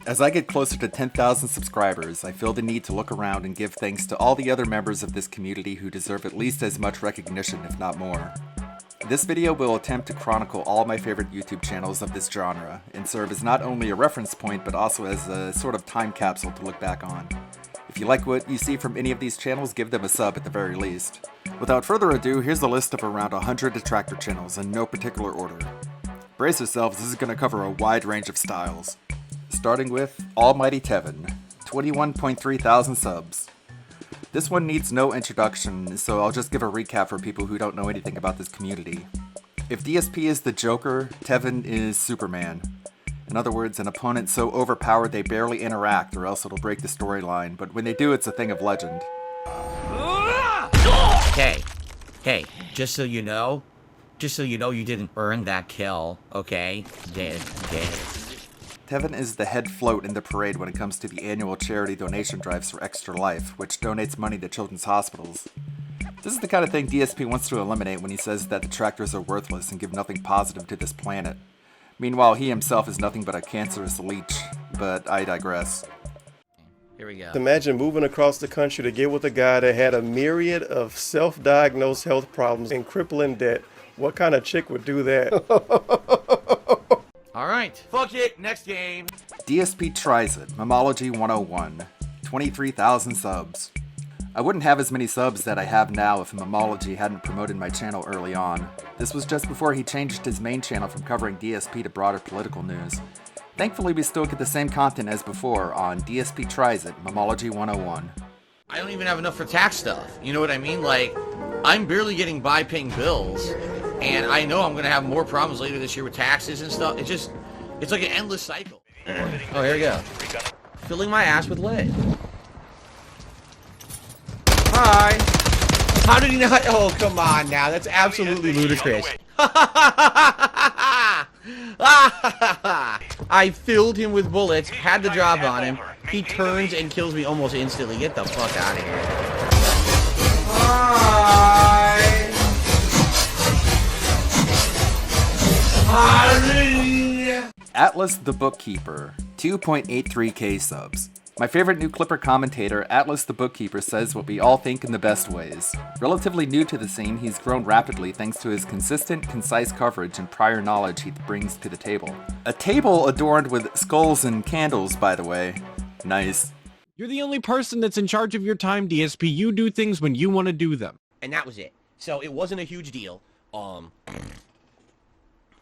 As I get closer to 10,000 subscribers, I feel the need to look around and give thanks to all the other members of this community who deserve at least as much recognition, if not more. This video will attempt to chronicle all my favorite YouTube channels of this genre, and serve as not only a reference point, but also as a sort of time capsule to look back on. If you like what you see from any of these channels, give them a sub at the very least. Without further ado, here's a list of around 100 Detractor channels in no particular order. Brace yourselves, this is going to cover a wide range of styles. Starting with Almighty Tevin, 21.3 thousand subs. This one needs no introduction, so I'll just give a recap for people who don't know anything about this community. If DSP is the Joker, Tevin is Superman. In other words, an opponent so overpowered they barely interact or else it'll break the storyline, but when they do, it's a thing of legend. Hey, just so you know you didn't earn that kill, okay? Dead. Tevin is the head float in the parade when it comes to the annual charity donation drives for Extra Life, which donates money to children's hospitals. This is the kind of thing DSP wants to eliminate when he says that detractors are worthless and give nothing positive to this planet. Meanwhile, he himself is nothing but a cancerous leech, but I digress. Here we go. Imagine moving across the country to get with a guy that had a myriad of self-diagnosed health problems and crippling debt. What kind of chick would do that? Alright, fuck it, next game. DSP Tries It, Memology 101, 23,000 subs. I wouldn't have as many subs that I have now if Memology hadn't promoted my channel early on. This was just before he changed his main channel from covering DSP to broader political news. Thankfully, we still get the same content as before on DSP Tries It, Memology 101. I don't even have enough for tax stuff, you know what I mean? Like, I'm barely getting by paying bills. And I know I'm going to have more problems later this year with taxes and stuff. It's like an endless cycle. Oh, here we go. Filling my ass with lead. Hi. How did he know? Oh, come on now. That's absolutely ludicrous. I filled him with bullets, had the job on him. He turns and kills me almost instantly. Get the fuck out of here. Hi. Atlus the Bookkeeper, 2.83k subs. My favorite new Clipper commentator, Atlus the Bookkeeper, says what we all think in the best ways. Relatively new to the scene, he's grown rapidly thanks to his consistent, concise coverage and prior knowledge he brings to the table. A table adorned with skulls and candles, by the way. Nice. You're the only person that's in charge of your time, DSP. You do things when you want to do them. And that was it. So it wasn't a huge deal.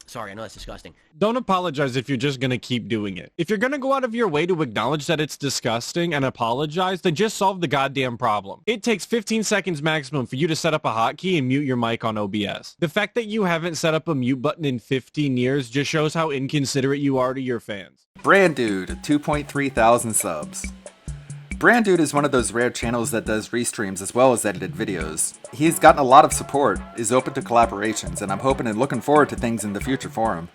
Sorry, I know that's disgusting. Don't apologize if you're just gonna keep doing it. If you're gonna go out of your way to acknowledge that it's disgusting and apologize, then just solve the goddamn problem. It takes 15 seconds maximum for you to set up a hotkey and mute your mic on OBS. The fact that you haven't set up a mute button in 15 years just shows how inconsiderate you are to your fans. Brandood, 2.3 thousand subs. Brandood is one of those rare channels that does restreams as well as edited videos. He's gotten a lot of support, is open to collaborations, and I'm hoping and looking forward to things in the future for him.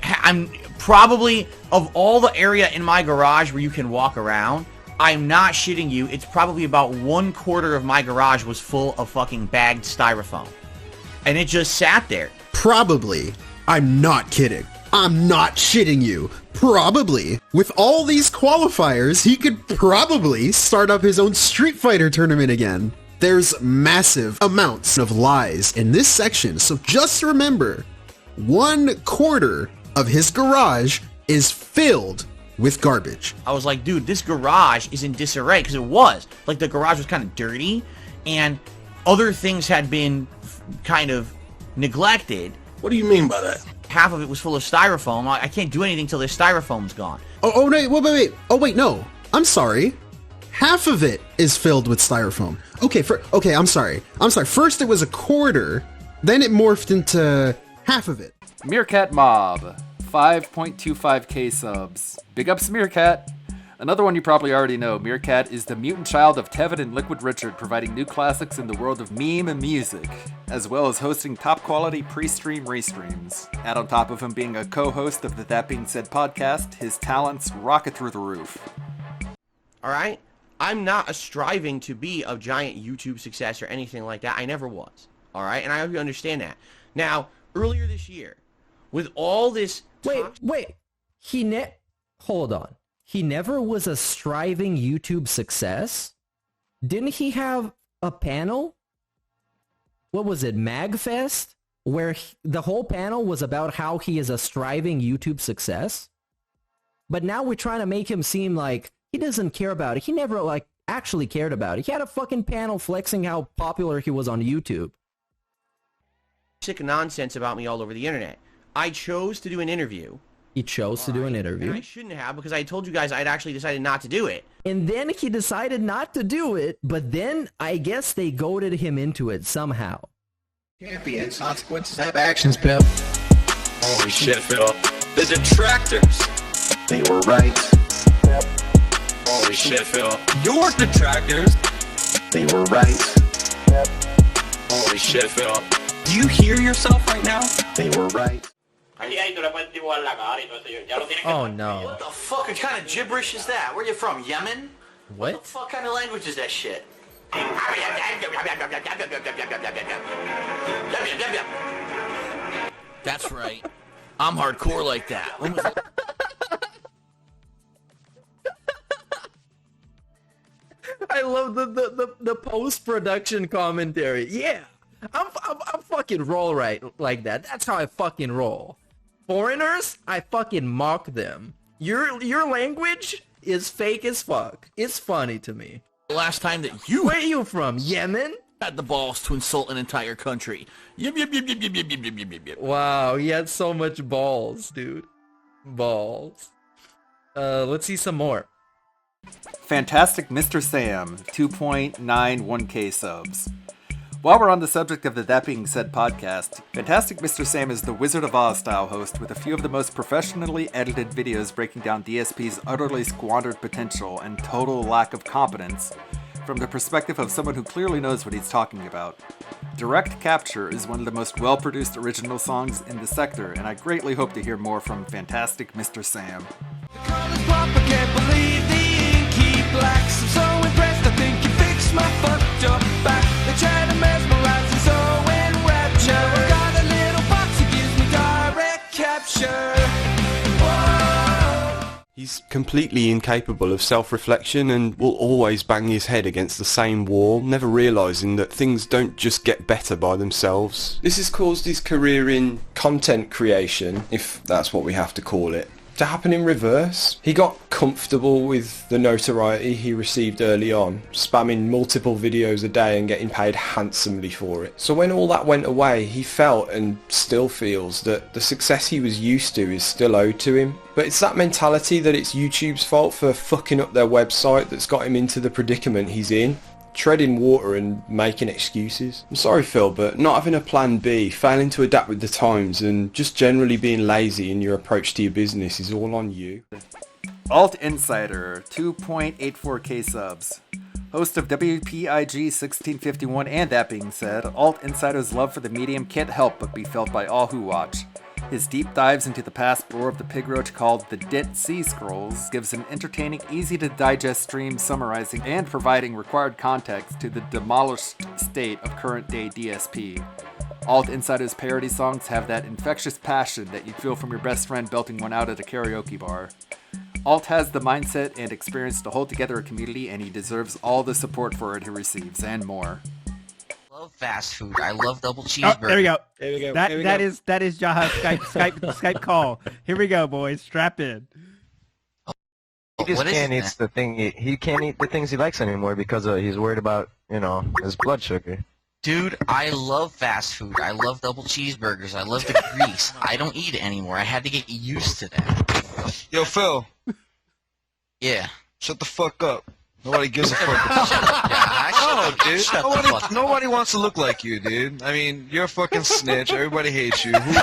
I'm probably, of all the area in my garage where you can walk around, I'm not shitting you, it's probably about 1/4 of my garage was full of fucking bagged styrofoam. And it just sat there. Probably. I'm not kidding. I'm not shitting you. Probably. With all these qualifiers, he could probably start up his own Street Fighter tournament again. There's massive amounts of lies in this section, so just remember, 1/4 of his garage is filled with garbage. I was like, dude, this garage is in disarray, because it was. Like, the garage was kind of dirty, and other things had been kind of neglected. What do you mean by that? Half of it was full of styrofoam. I can't do anything till this styrofoam's gone. Oh, no, wait. Oh, wait, no. I'm sorry. Half of it is filled with styrofoam. Okay, I'm sorry. First it was 1/4, then it morphed into half of it. Meerkat Mob, 5.25k subs. Big ups Meerkat. Another one you probably already know, Meerkat is the mutant child of Tevin and Liquid Richard, providing new classics in the world of meme and music, as well as hosting top-quality pre-stream restreams. Add on top of him being a co-host of the That Being Said podcast, his talents rocket through the roof. Alright? I'm not striving to be a giant YouTube success or anything like that. I never was. Alright? And I hope you understand that. Now, earlier this year, with all this... Wait. Hold on. he never was a striving YouTube success? Didn't he have a panel? What was it, MagFest? Where the whole panel was about how he is a striving YouTube success? But now we're trying to make him seem like he doesn't care about it. He never, like, actually cared about it. He had a fucking panel flexing how popular he was on YouTube. Sick nonsense about me all over the internet. I chose to do an interview. He chose to do an interview. And I shouldn't have, because I told you guys I'd actually decided not to do it. And then he decided not to do it, but then I guess they goaded him into it somehow. Champions, consequences have actions, Pip. Holy shit, Phil. The detractors. They were right. Holy shit, Phil. Your detractors. They were right. Holy shit, Phil. Do you hear yourself right now? They were right. Oh no. What the fuck kind of gibberish is that? Where you from, Yemen? What? What the fuck kind of language is that shit? That's right. I'm hardcore like that. I love the post-production commentary. Yeah, I'm fucking roll right like that. That's how I fucking roll. Foreigners, I fucking mock them. Your language is fake as fuck. It's funny to me. The last time that you Where are you from? Yemen? had the balls to insult an entire country. Yip, yip, yip, yip, yip, yip, yip, yip, yip, yip. Wow, he had so much balls, dude. Balls. Let's see some more. Fantastic Mr. Sam, 2.91k subs. While we're on the subject of the That Being Said podcast, Fantastic Mr. Sam is the Wizard of Oz style host with a few of the most professionally edited videos breaking down DSP's utterly squandered potential and total lack of competence from the perspective of someone who clearly knows what he's talking about. Direct Capture is one of the most well-produced original songs in the sector, and I greatly hope to hear more from Fantastic Mr. Sam. He's completely incapable of self-reflection and will always bang his head against the same wall, never realising that things don't just get better by themselves. This has caused his career in content creation, if that's what we have to call it, to happen in reverse. He got comfortable with the notoriety he received early on, spamming multiple videos a day and getting paid handsomely for it. So when all that went away, he felt and still feels that the success he was used to is still owed to him. But it's that mentality that it's YouTube's fault for fucking up their website that's got him into the predicament he's in. Treading water and making excuses. I'm sorry Phil, but not having a plan B, failing to adapt with the times, and just generally being lazy in your approach to your business is all on you. Alt Insider, 2.84k subs. Host of WPIG 1651 and That Being Said, Alt Insider's love for the medium can't help but be felt by all who watch. His deep dives into the past lore of the pig roach called the Dit Sea Scrolls gives an entertaining, easy-to-digest stream summarizing and providing required context to the demolished state of current-day DSP. Alt Insider's parody songs have that infectious passion that you'd feel from your best friend belting one out at a karaoke bar. Alt has the mindset and experience to hold together a community, and he deserves all the support for it he receives, and more. I love fast food. I love double cheeseburger. Oh, there we go. There we go. That is Jaha's Skype call. Here we go, boys. Strap in. He just can't eat the thing. He can't eat the things he likes anymore because he's worried about, his blood sugar. Dude, I love fast food. I love double cheeseburgers. I love the grease. I don't eat it anymore. I had to get used to that. Yo, Phil. Yeah. Shut the fuck up. Nobody gives a fuck. Oh, dude. Nobody wants to look like you, dude. I mean, you're a fucking snitch. Everybody hates you. Nobody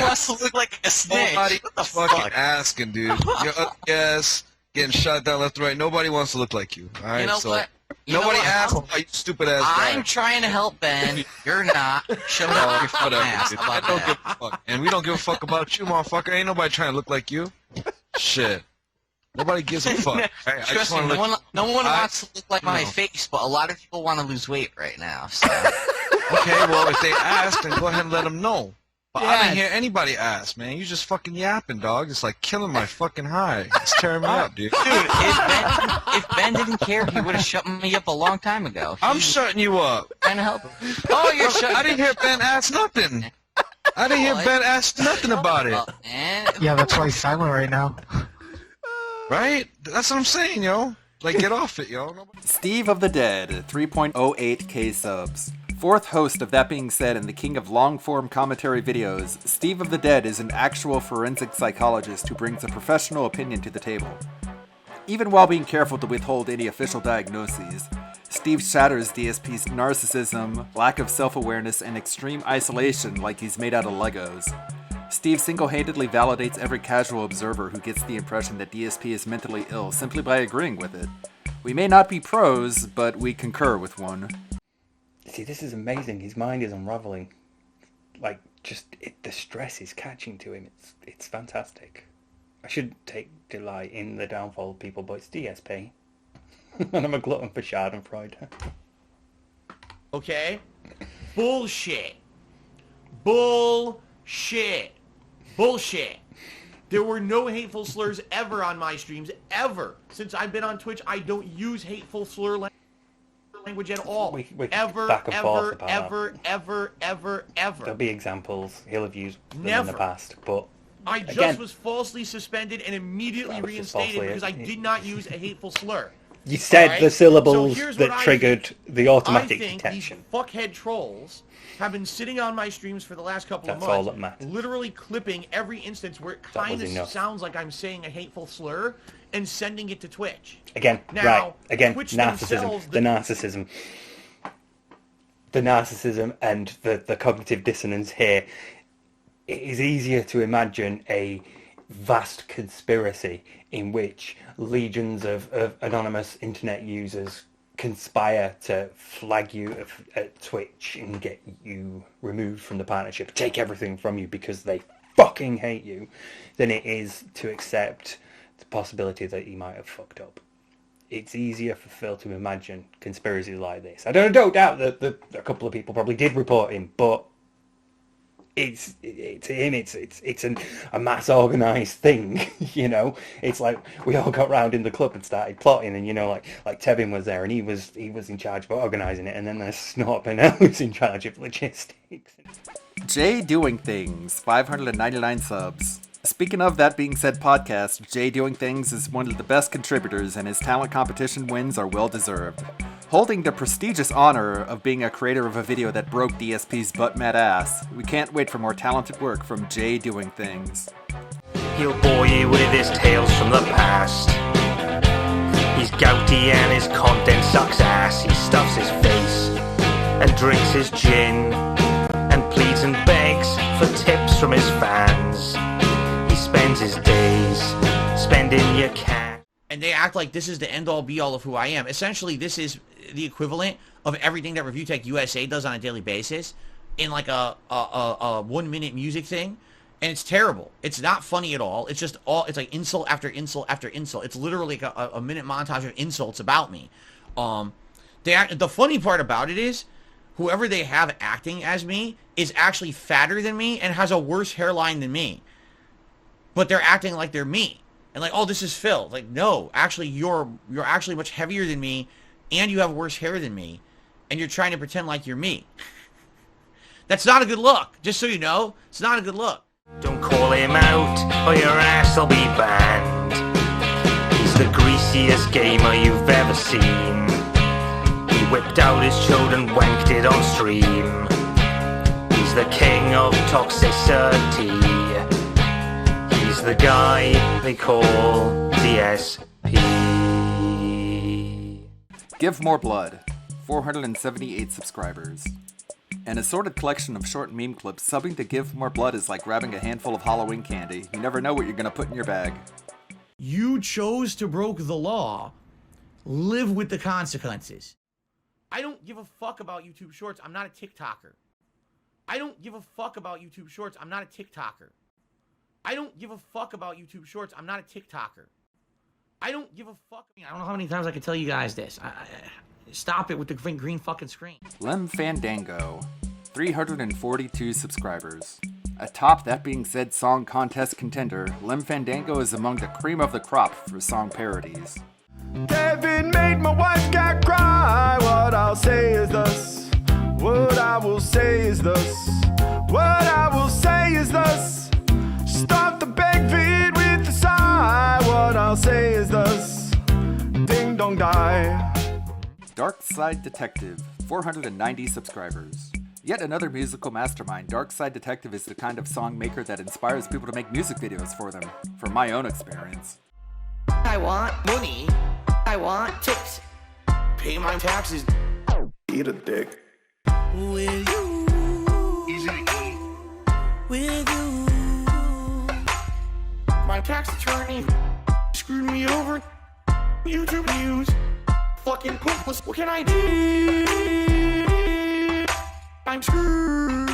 wants to look like a snitch. Nobody What the fucking fuck? asking, dude. You're up ass, getting shot down left and right. Nobody wants to look like you. All right, You know so what? nobody asked about you stupid ass guy. I'm trying to help Ben. You're not. Shut up. You're fucking ass. Dude. How I about don't that? give a fuck. And we don't give a fuck about you, motherfucker. Ain't nobody trying to look like you. Shit. Nobody gives a fuck. Right? I Trust just me, want to look. no one wants to look like my No. face, but a lot of people want to lose weight right now. So. Okay, well, if they ask, then go ahead and let them know. But I didn't hear anybody ask, man. You just fucking yapping, dog. It's like killing my fucking high. It's tearing me up, dude. Dude, if Ben didn't care, he would have shut me up a long time ago. I'm shutting you up. Trying to help him. Oh, you're shutting. I didn't hear Ben ask nothing. I didn't hear Ben ask nothing about it. Yeah, that's why he's silent right now. Right? That's what I'm saying, yo. Like, get off it, yo. Steve of the Dead, 3.08k subs. Fourth host of That Being Said and the king of long-form commentary videos, Steve of the Dead is an actual forensic psychologist who brings a professional opinion to the table. Even while being careful to withhold any official diagnoses, Steve shatters DSP's narcissism, lack of self-awareness, and extreme isolation like he's made out of Legos. Steve single-handedly validates every casual observer who gets the impression that DSP is mentally ill simply by agreeing with it. We may not be pros, but we concur with one. See, this is amazing. His mind is unraveling. Like, the stress is catching to him. It's fantastic. I should take delight in the downfall of people, but it's DSP. And I'm a glutton for schadenfreude. Okay? Bullshit. Bullshit. Bullshit. There were no hateful slurs ever on my streams, ever. Since I've been on Twitch, I don't use hateful slur language at all. Ever. There'll be examples he'll have used them Never. in the past, but I just again, was falsely suspended and immediately reinstated because I did not use a hateful slur. you said Alright? the syllables So here's that what I triggered think. the automatic I think detection. These fuckhead trolls have been sitting on my streams for the last couple That's of all months, that matters. literally clipping every instance where it That was kind of enough. sounds like I'm saying a hateful slur and sending it to Twitch. Again, Now, right. Again, Twitch narcissism. themselves- The narcissism. The narcissism and the cognitive dissonance here. It is easier to imagine a vast conspiracy in which legions of anonymous internet users conspire to flag you at Twitch and get you removed from the partnership, take everything from you because they fucking hate you, than it is to accept the possibility that you might have fucked up. It's easier for Phil to imagine conspiracies like this. I don't doubt that a couple of people probably did report him, but it's him. It's a mass organised thing, you know. It's like we all got round in the club and started plotting, and you know, like Tevin was there, and he was in charge of organising it, and then there's Snort Burnell who's in charge of logistics. Jay Doing Things, 599 subs. Speaking of That Being Said podcast, Jay Doing Things is one of the best contributors, and his talent competition wins are well deserved. Holding the prestigious honor of being a creator of a video that broke DSP's butt-mad ass, we can't wait for more talented work from Jay Doing Things. He'll bore you with his tales from the past. He's gouty and his content sucks ass. He stuffs his face and drinks his gin and pleads and begs for tips from his fans. He spends his days spending your cash. And they act like this is the end-all be-all of who I am. Essentially, this is the equivalent of everything that Review Tech USA does on a daily basis in like a 1-minute music thing. And it's terrible. It's not funny at all. It's just it's like insult after insult after insult. It's literally like a minute montage of insults about me. The funny part about it is whoever they have acting as me is actually fatter than me and has a worse hairline than me. But they're acting like they're me. And like, oh, this is Phil. Like, no, actually, you're actually much heavier than me, and you have worse hair than me, and you're trying to pretend like you're me. That's not a good look. Just so you know, it's not a good look. Don't call him out, or your ass will be banned. He's the greasiest gamer you've ever seen. He whipped out his chode and wanked it on stream. He's the king of toxicity. He's the guy they call DSP. Give More Blood, 478 subscribers. An assorted collection of short meme clips subbing to Give More Blood is like grabbing a handful of Halloween candy. You never know what you're gonna put in your bag. You chose to broke the law. Live with the consequences. I don't give a fuck about YouTube Shorts. I'm not a TikToker. I don't give a fuck about YouTube Shorts. I'm not a TikToker. I don't give a fuck about YouTube Shorts. I'm not a TikToker. I don't give a fuck. I don't know how many times I can tell you guys this. Stop it with the green fucking screen. Lem Fandango, 342 subscribers. Atop That Being Said song contest contender, Lem Fandango is among the cream of the crop for song parodies. Tevin made my wife cat cry. What I'll say is this. What I will say is this. What I will say is this. Start the big vid with the sigh. What I'll say is this. Ding dong die. DarksydeDetective, 490 subscribers. Yet another musical mastermind, DarksydeDetective is the kind of song maker that inspires people to make music videos for them, from my own experience. I want money. I want tips. Pay my taxes. Eat a dick. With you. With you. My tax attorney screwed me over. YouTube views. Fucking pointless. What can I do? I'm screwed.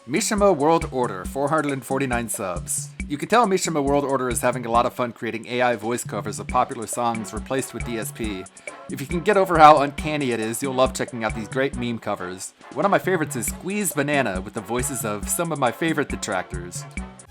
Mishima World Order, 449 subs. You can tell Mishima World Order is having a lot of fun creating AI voice covers of popular songs replaced with DSP. If you can get over how uncanny it is, you'll love checking out these great meme covers. One of my favorites is Squeeze Banana with the voices of some of my favorite detractors.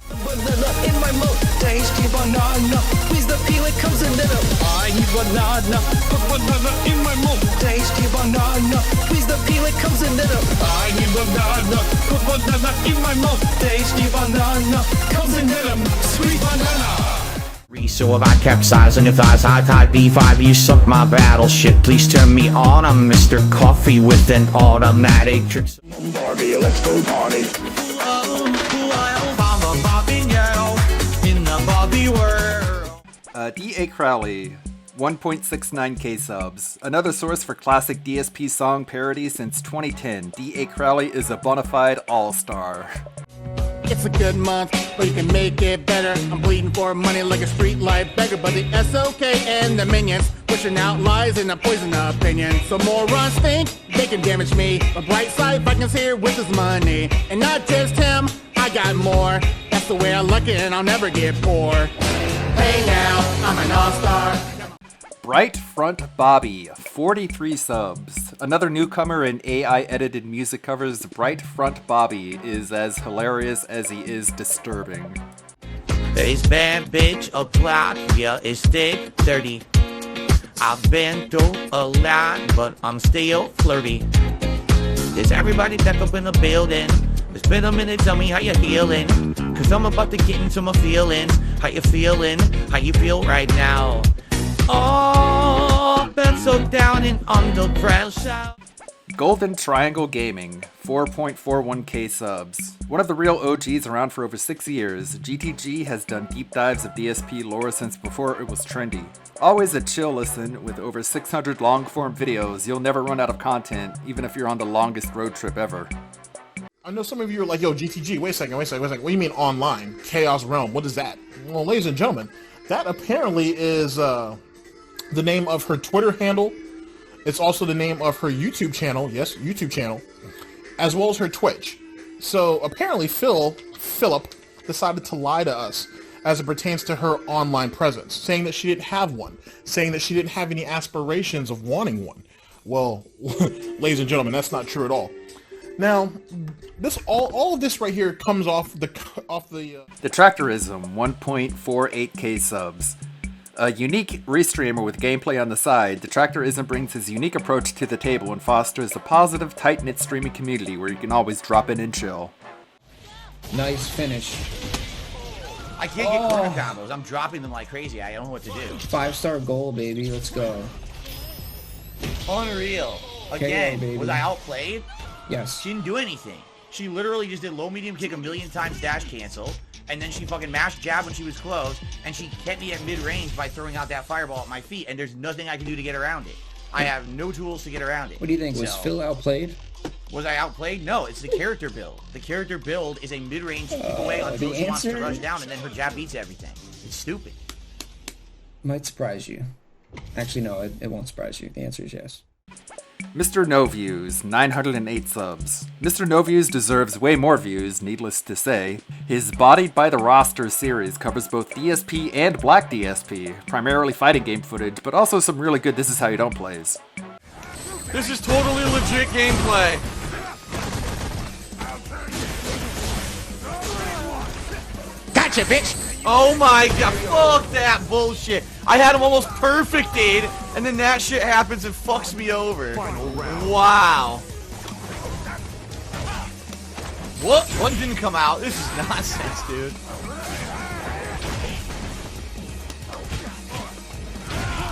Banana in my mouth, tasty banana. Squeeze the peel, it comes in it. I need banana. Put banana in my mouth, tasty banana. Squeeze the peel, it comes in it. I need banana. Put banana in my mouth, tasty banana. Comes in it. Sweet banana. So if I capsize on your thighs, high tide B5, you suck my battleship. Please turn me on. I'm Mr. Coffee with an automatic trick. Barbie, let's go party. In the Bobby world. D.A. Crowley, 1.69k subs. Another source for classic DSP song parody since 2010. D.A. Crowley is a bona fide all-star. It's a good month, but you can make it better. I'm bleeding for money like a street life beggar, but the SOK and the minions pushing out lies and a poison opinion. So morons think they can damage me. The bright side, Vikings here with his money. And not just him, I got more. That's the way I look it, and I'll never get poor. Hey now, I'm an all-star. BrightFrontBobby, 43 subs. Another newcomer in AI-edited music covers, BrightFrontBobby is as hilarious as he is disturbing. This bad bitch applied, yeah, it's thick, dirty. I've been through a lot, but I'm still flirty. There's everybody back up in the building. It's been a minute, tell me how you're feeling. Cause I'm about to get into my feeling. How you feeling? How you feel right now? Oh, been so down and under pressure. Golden Triangle Gaming, 4.41k subs. One of the real OGs around for over 6 years, GTG has done deep dives of DSP lore since before it was trendy. Always a chill listen, with over 600 long-form videos, you'll never run out of content, even if you're on the longest road trip ever. I know some of you are like, yo, GTG, wait a second. What do you mean online? Chaos Realm, what is that? Well, ladies and gentlemen, that apparently is the name of her Twitter handle. It's also the name of her YouTube channel, yes, YouTube channel, as well as her Twitch. So apparently Philip decided to lie to us as it pertains to her online presence, saying that she didn't have one, saying that she didn't have any aspirations of wanting one. Well, ladies and gentlemen, that's not true at all. Now, this all of this right here comes off the Detractorism, 1.48k subs. A unique restreamer with gameplay on the side, Detractorism brings his unique approach to the table and fosters a positive, tight-knit streaming community where you can always drop in and chill. Nice finish. I can't get corner combos. I'm dropping them like crazy. I don't know what to do. 5-star goal, baby. Let's go. Unreal. Again, KO, was I outplayed? Yes. She didn't do anything. She literally just did low medium kick a million times dash cancel, and then she fucking mashed jab when she was close, and she kept me at mid-range by throwing out that fireball at my feet, and there's nothing I can do to get around it. I have no tools to get around it. What do you think? Was Phil outplayed? Was I outplayed? No, it's the character build. The character build is a mid-range keep away until she wants to rush down, and then her jab beats everything. It's stupid. Might surprise you. Actually, no, it won't surprise you. The answer is yes. Mr. NoViews, 908 subs. Mr. NoViews deserves way more views, needless to say. His Bodied by the Roster series covers both DSP and Black DSP, primarily fighting game footage, but also some really good This Is How You Don't plays. This is totally legit gameplay. Gotcha, bitch! Oh my god, fuck that bullshit. I had him almost perfected, and then that shit happens and fucks me over. Wow. What? One didn't come out. This is nonsense, dude.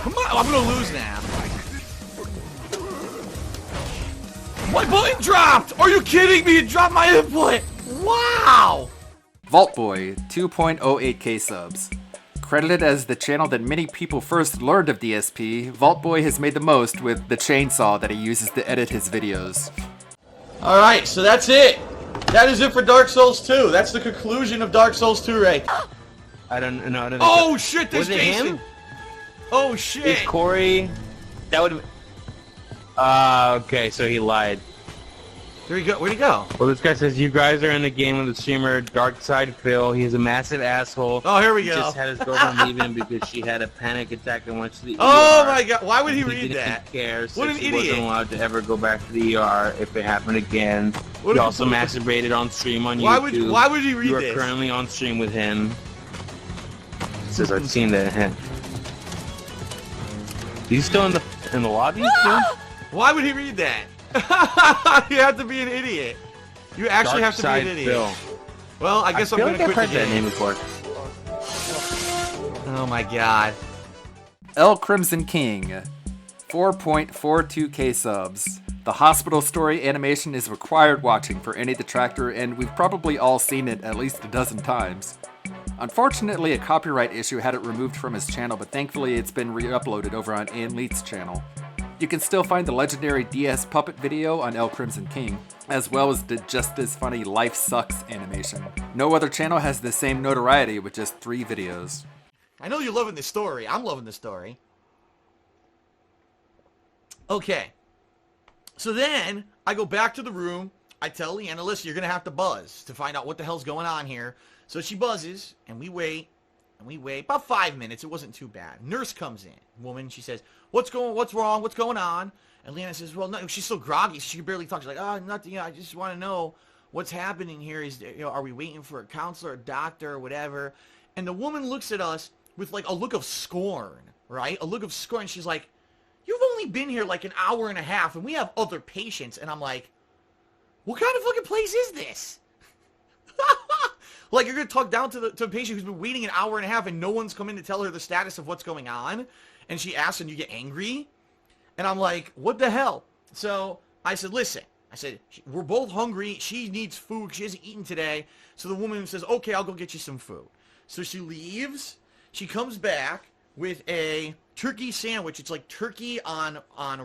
Come on, I'm gonna lose now. My button dropped! Are you kidding me? It dropped my input! Wow! Vaultboy, 2.08k subs. Credited as the channel that many people first learned of DSP, Vaultboy has made the most with the chainsaw that he uses to edit his videos. Alright, so that's it. That is it for Dark Souls 2. That's the conclusion of Dark Souls 2, Ray. I don't know. Oh shit, this was it him? Oh shit. It's Corey. That would. Okay, so he lied. There you go. Where'd he go? Well, this guy says you guys are in the game with the streamer Darkside DePhil. He's a massive asshole. Oh, here we He go. just had his girlfriend leave him because she had a panic attack and went to the ER. Oh my god, why would he read didn't that? Care, What an he idiot. wasn't allowed to ever go back to the ER if it happened again. What He a- also masturbated on stream on Why YouTube. why would he read You are this? currently on stream with him. Says I've seen that. He's still in the lobby still? Why would he read that? You have to be an idiot. You actually have to be an Darkside idiot. Phil. Well, I guess I'm feel gonna like I've quit heard the that game. name before. Oh my god. L Crimson King, 4.42k subs. The hospital story animation is required watching for any detractor, and we've probably all seen it at least a dozen times. Unfortunately, a copyright issue had it removed from his channel, but thankfully it's been re-uploaded over on Ian Leet's channel. You can still find the legendary DS Puppet video on L Crimson King, as well as the just as funny Life Sucks animation. No other channel has the same notoriety with just 3 videos. I know you're loving this story. I'm loving this story. Okay. So then, I go back to the room. I tell Leanna, listen, you're going to have to buzz to find out what the hell's going on here. So she buzzes, and we wait. And we wait. About 5 minutes. It wasn't too bad. Nurse comes in. Woman, she says, what's wrong? What's going on? And Leanna says, well, no, she's so groggy. She can barely talk. She's like, oh, nothing. I just want to know what's happening here. Is, are we waiting for a counselor, a doctor, or whatever? And the woman looks at us with, like, a look of scorn, right? A look of scorn. She's like, you've only been here, like, an hour and a half, and we have other patients. And I'm like, what kind of fucking place is this? Like, you're going to talk down to a patient who's been waiting an hour and a half and no one's come in to tell her the status of what's going on? And she asks and you get angry? And I'm like, what the hell? So I said, listen. I said, we're both hungry. She needs food. She hasn't eaten today. So the woman says, okay, I'll go get you some food. So she leaves. She comes back with a turkey sandwich. It's like turkey on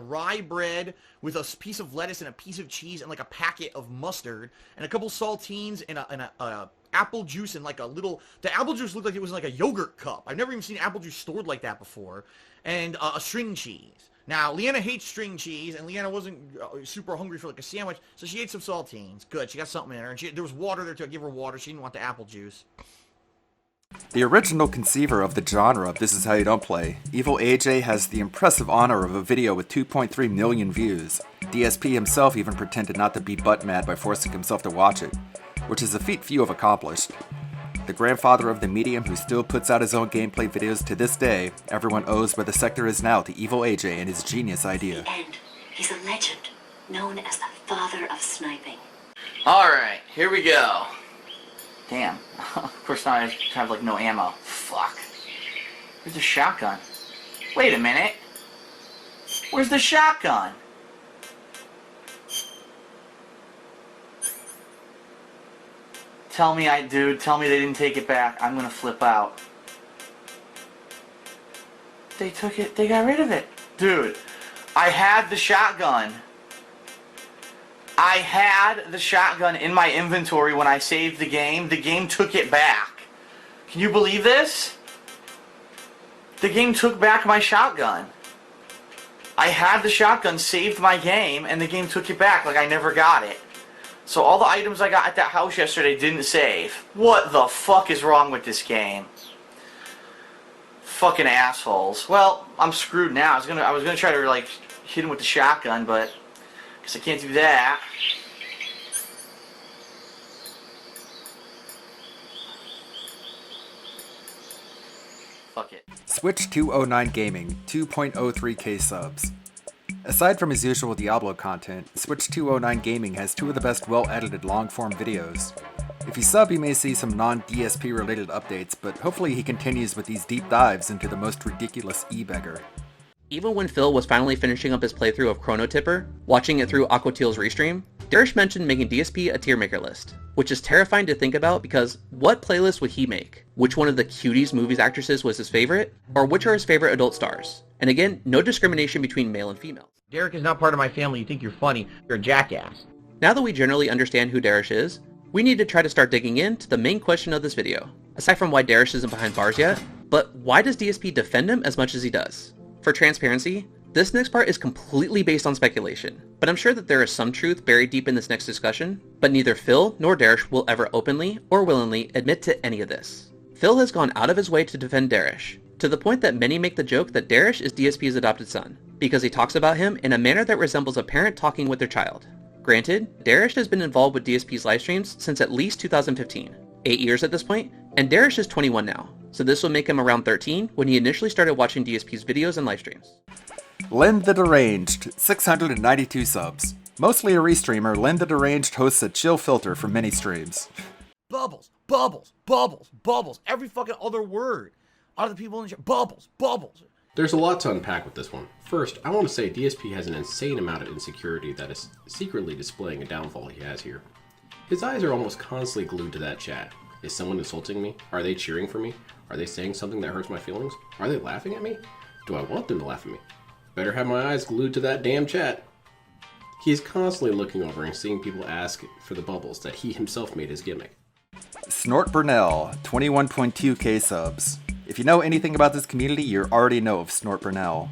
rye bread with a piece of lettuce and a piece of cheese and like a packet of mustard and a couple saltines and a apple juice and like a little... The apple juice looked like it was like a yogurt cup. I've never even seen apple juice stored like that before. And a string cheese. Now, Leanna hates string cheese, and Leanna wasn't super hungry for like a sandwich, so she ate some saltines. Good, she got something in her. And there was water there too. I gave her water. She didn't want the apple juice. The original conceiver of the genre of This Is How You Don't Play, Evil AJ has the impressive honor of a video with 2.3 million views. DSP himself even pretended not to be butt mad by forcing himself to watch it, which is a feat few have accomplished. The grandfather of the medium who still puts out his own gameplay videos to this day, everyone owes where the sector is now to Evil AJ and his genius idea. And he's a legend, known as the father of sniping. Alright, here we go. Damn. Of course now I have like no ammo. Fuck. Where's the shotgun? Wait a minute. Where's the shotgun? Tell me tell me they didn't take it back. I'm gonna flip out. They took it, they got rid of it. Dude, I had the shotgun. I had the shotgun in my inventory when I saved the game. The game took it back. Can you believe this? The game took back my shotgun. I had the shotgun, saved my game, and the game took it back like I never got it. So all the items I got at that house yesterday didn't save. What the fuck is wrong with this game? Fucking assholes. Well, I'm screwed now. I was gonna try to like hit him with the shotgun, but guess I can't do that. Fuck it. Switch209 Gaming, 2.03k subs. Aside from his usual Diablo content, Switch209 Gaming has two of the best well-edited long-form videos. If you sub, you may see some non-DSP related updates, but hopefully he continues with these deep dives into the most ridiculous e-beggar. Even when Phil was finally finishing up his playthrough of Chrono Tipper, watching it through Aquateal's restream, Darish mentioned making DSP a tier maker list, which is terrifying to think about because what playlist would he make? Which one of the cuties movies actresses was his favorite? Or which are his favorite adult stars? And again, no discrimination between male and female. Derek is not part of my family. You think you're funny. You're a jackass. Now that we generally understand who Darish is, we need to try to start digging into the main question of this video. Aside from why Darish isn't behind bars yet, but why does DSP defend him as much as he does? For transparency, this next part is completely based on speculation, but I'm sure that there is some truth buried deep in this next discussion, but neither Phil nor Darish will ever openly or willingly admit to any of this. Phil has gone out of his way to defend Darish, to the point that many make the joke that Darish is DSP's adopted son, because he talks about him in a manner that resembles a parent talking with their child. Granted, Darish has been involved with DSP's livestreams since at least 2015, 8 years at this point, and Darish is 21 now, so this will make him around 13 when he initially started watching DSP's videos and livestreams. Len the Deranged, 692 subs. Mostly a restreamer, Len the Deranged hosts a chill filter for many streams. Bubbles, bubbles, bubbles, bubbles. Every fucking other word. Out of the people in the chat. Bubbles, bubbles. There's a lot to unpack with this one. First, I want to say DSP has an insane amount of insecurity that is secretly displaying a downfall he has here. His eyes are almost constantly glued to that chat. Is someone insulting me? Are they cheering for me? Are they saying something that hurts my feelings? Are they laughing at me? Do I want them to laugh at me? Better have my eyes glued to that damn chat. He is constantly looking over and seeing people ask for the bubbles that he himself made his gimmick. Snort Burnell, 21.2k subs. If you know anything about this community, you already know of Snort Burnell.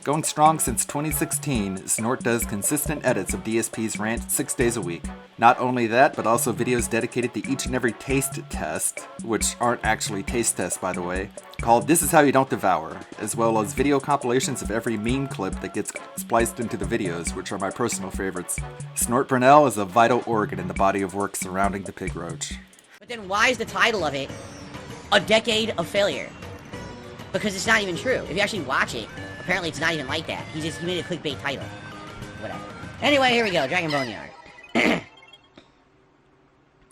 Going strong since 2016, Snort does consistent edits of DSP's rant 6 days a week. Not only that, but also videos dedicated to each and every taste test, which aren't actually taste tests by the way, called This Is How You Don't Devour, as well as video compilations of every meme clip that gets spliced into the videos, which are my personal favorites. Snort Burnell is a vital organ in the body of work surrounding the pig roach. But then why is the title of it A Decade of Failure? Because it's not even true. If you actually watch it, apparently it's not even like that. He made a clickbait title. Whatever. Anyway, here we go. Dragon Boneyard.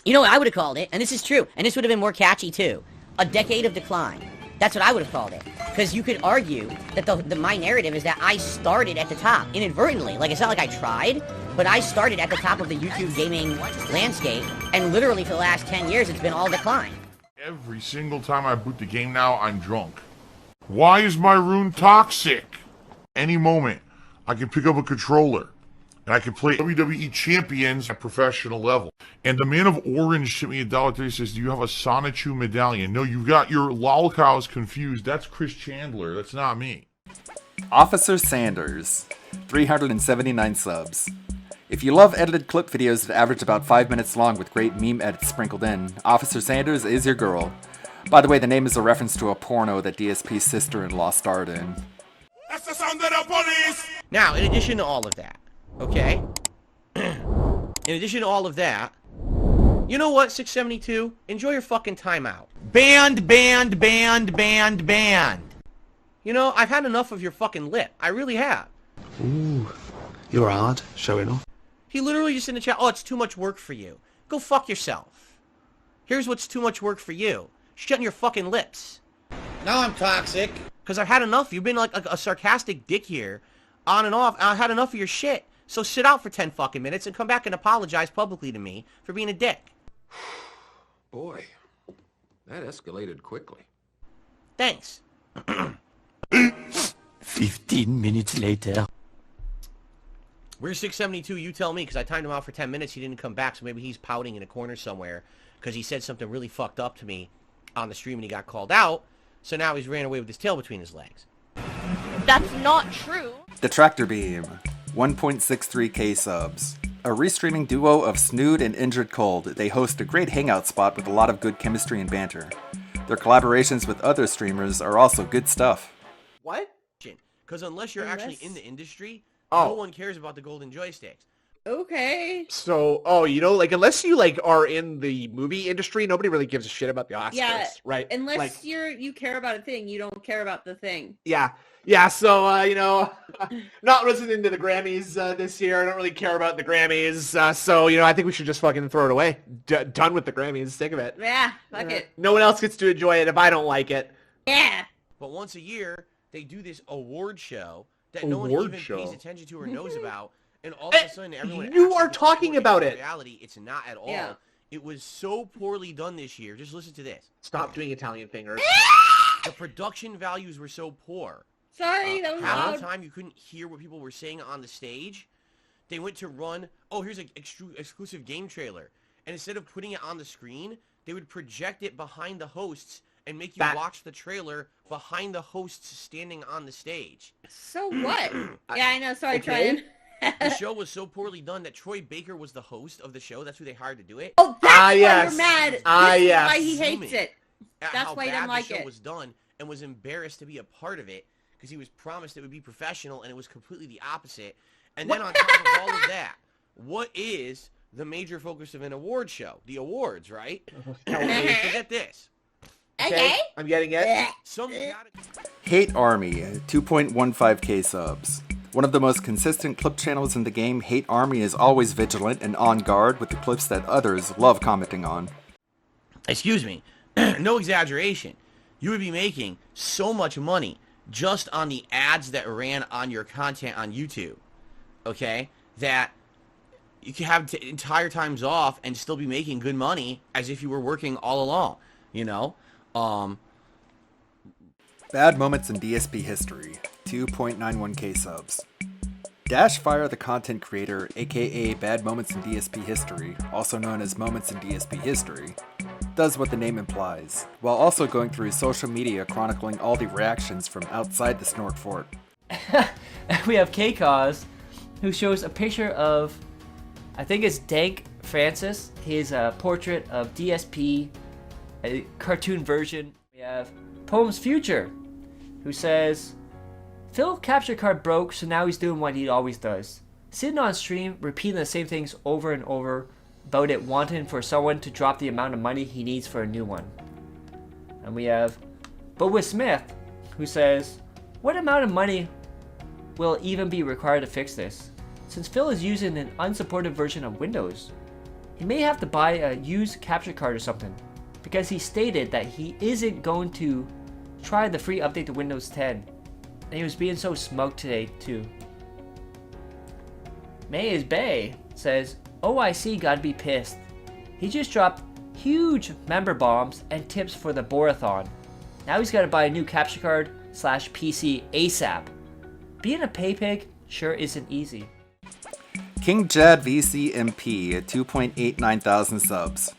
You know what I would have called it? And this is true. And this would have been more catchy too. A Decade of Decline. That's what I would have called it. Because you could argue that my narrative is that I started at the top, inadvertently. Like, it's not like I tried, but I started at the top of the YouTube gaming landscape, and literally for the last 10 years, it's been all decline. Every single time I boot the game now, I'm drunk. Why is my rune toxic? Any moment, I can pick up a controller, and I can play WWE Champions at professional level. And the man of Orange sent me $1.30, says, do you have a Sonichu medallion? No, you've got your lolcows confused. That's Chris Chandler. That's not me. Officer Sanders, 379 subs. If you love edited clip videos that average about 5 minutes long with great meme edits sprinkled in, Officer Sanders is your girl. By the way, the name is a reference to a porno that DSP's sister-in-law starred in. That's the sound of the police! Now, in addition to all of that, okay? In addition to all of that, you know what, 672? Enjoy your fucking timeout. Banned, banned, banned, banned, banned. You know, I've had enough of your fucking lip. I really have. Ooh, you're hard, showing off. He literally just in the chat, oh, it's too much work for you. Go fuck yourself. Here's what's too much work for you. Shutting your fucking lips. Now I'm toxic. Because I've had enough. You've been like a sarcastic dick here, on and off. I've had enough of your shit. So sit out for 10 fucking minutes and come back and apologize publicly to me for being a dick. Boy, that escalated quickly. Thanks. 15 minutes later. Where's 672? You tell me, because I timed him out for 10 minutes. He didn't come back, so maybe he's pouting in a corner somewhere because he said something really fucked up to me on the stream and he got called out. So now he's ran away with his tail between his legs. That's not true. Detractor Beam, 1.63k subs. A restreaming duo of Snood and Injured Cold, they host a great hangout spot with a lot of good chemistry and banter. Their collaborations with other streamers are also good stuff. What? Because unless you're actually in the industry, no one cares about the golden joysticks. Okay. So, like, unless you, like, are in the movie industry, nobody really gives a shit about the Oscars, Yeah, right? Unless like, you care about a thing, you don't care about the thing. Yeah, so, not listening to the Grammys this year. I don't really care about the Grammys. So, I think we should just fucking throw it away. Done with the Grammys. Sick of it. Yeah, fuck it. No one else gets to enjoy it if I don't like it. Yeah. But once a year, they do this award show that no one even pays attention to or knows about. And all of a sudden, everyone... You are talking about it. In reality, it's not at all. Yeah. It was so poorly done this year. Just listen to this. Stop doing Italian fingers. The production values were so poor. Sorry, that was half loud. the time you couldn't hear what people were saying on the stage. They went to run, here's an exclusive game trailer. And instead of putting it on the screen, they would project it behind the hosts and make you watch the trailer behind the hosts standing on the stage. So what? Yeah, I know. Sorry, Tryon. The show was so poorly done that Troy Baker was the host of the show. That's who they hired to do it. Oh, that's why you're mad. This is why he hates it. That's That's why he didn't like the show it. was done and was embarrassed to be a part of it because he was promised it would be professional and it was completely the opposite. And then on top of all of that, what is the major focus of an award show? The awards, right? Forget this. Okay. I'm getting it. Hate Army, 2.15k subs. One of the most consistent clip channels in the game, Hate Army is always vigilant and on guard with the clips that others love commenting on. Excuse me. No exaggeration. You would be making so much money just on the ads that ran on your content on YouTube. Okay? That you could have entire times off and still be making good money as if you were working all along. Bad moments in DSP history, 2.91k subs. Dashfire, the content creator, aka Bad Moments in DSP History, also known as Moments in DSP History, does what the name implies, while also going through social media chronicling all the reactions from outside the Snort Fort. We have K-Cause, who shows a picture of, I think it's Dank Francis, his portrait of DSP, a cartoon version. We have Poems Future, who says, Phil capture card broke, so now he's doing what he always does. Sitting on stream, repeating the same things over and over about it, wanting for someone to drop the amount of money he needs for a new one. And we have But with Smith, who says, what amount of money will even be required to fix this? Since Phil is using an unsupported version of Windows, he may have to buy a used capture card or something, because he stated that he isn't going to try the free update to Windows 10. And he was being so smug today, too. May is Bay says, OIC gotta be pissed. He just dropped huge member bombs and tips for the Borathon. Now he's gotta buy a new capture card / PC ASAP. Being a pay pig sure isn't easy. KingJadVCMP at 2.89 thousand subs.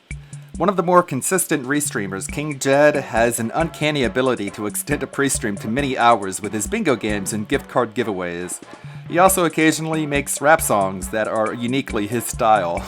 One of the more consistent restreamers, KingJad has an uncanny ability to extend a pre-stream to many hours with his bingo games and gift card giveaways. He also occasionally makes rap songs that are uniquely his style.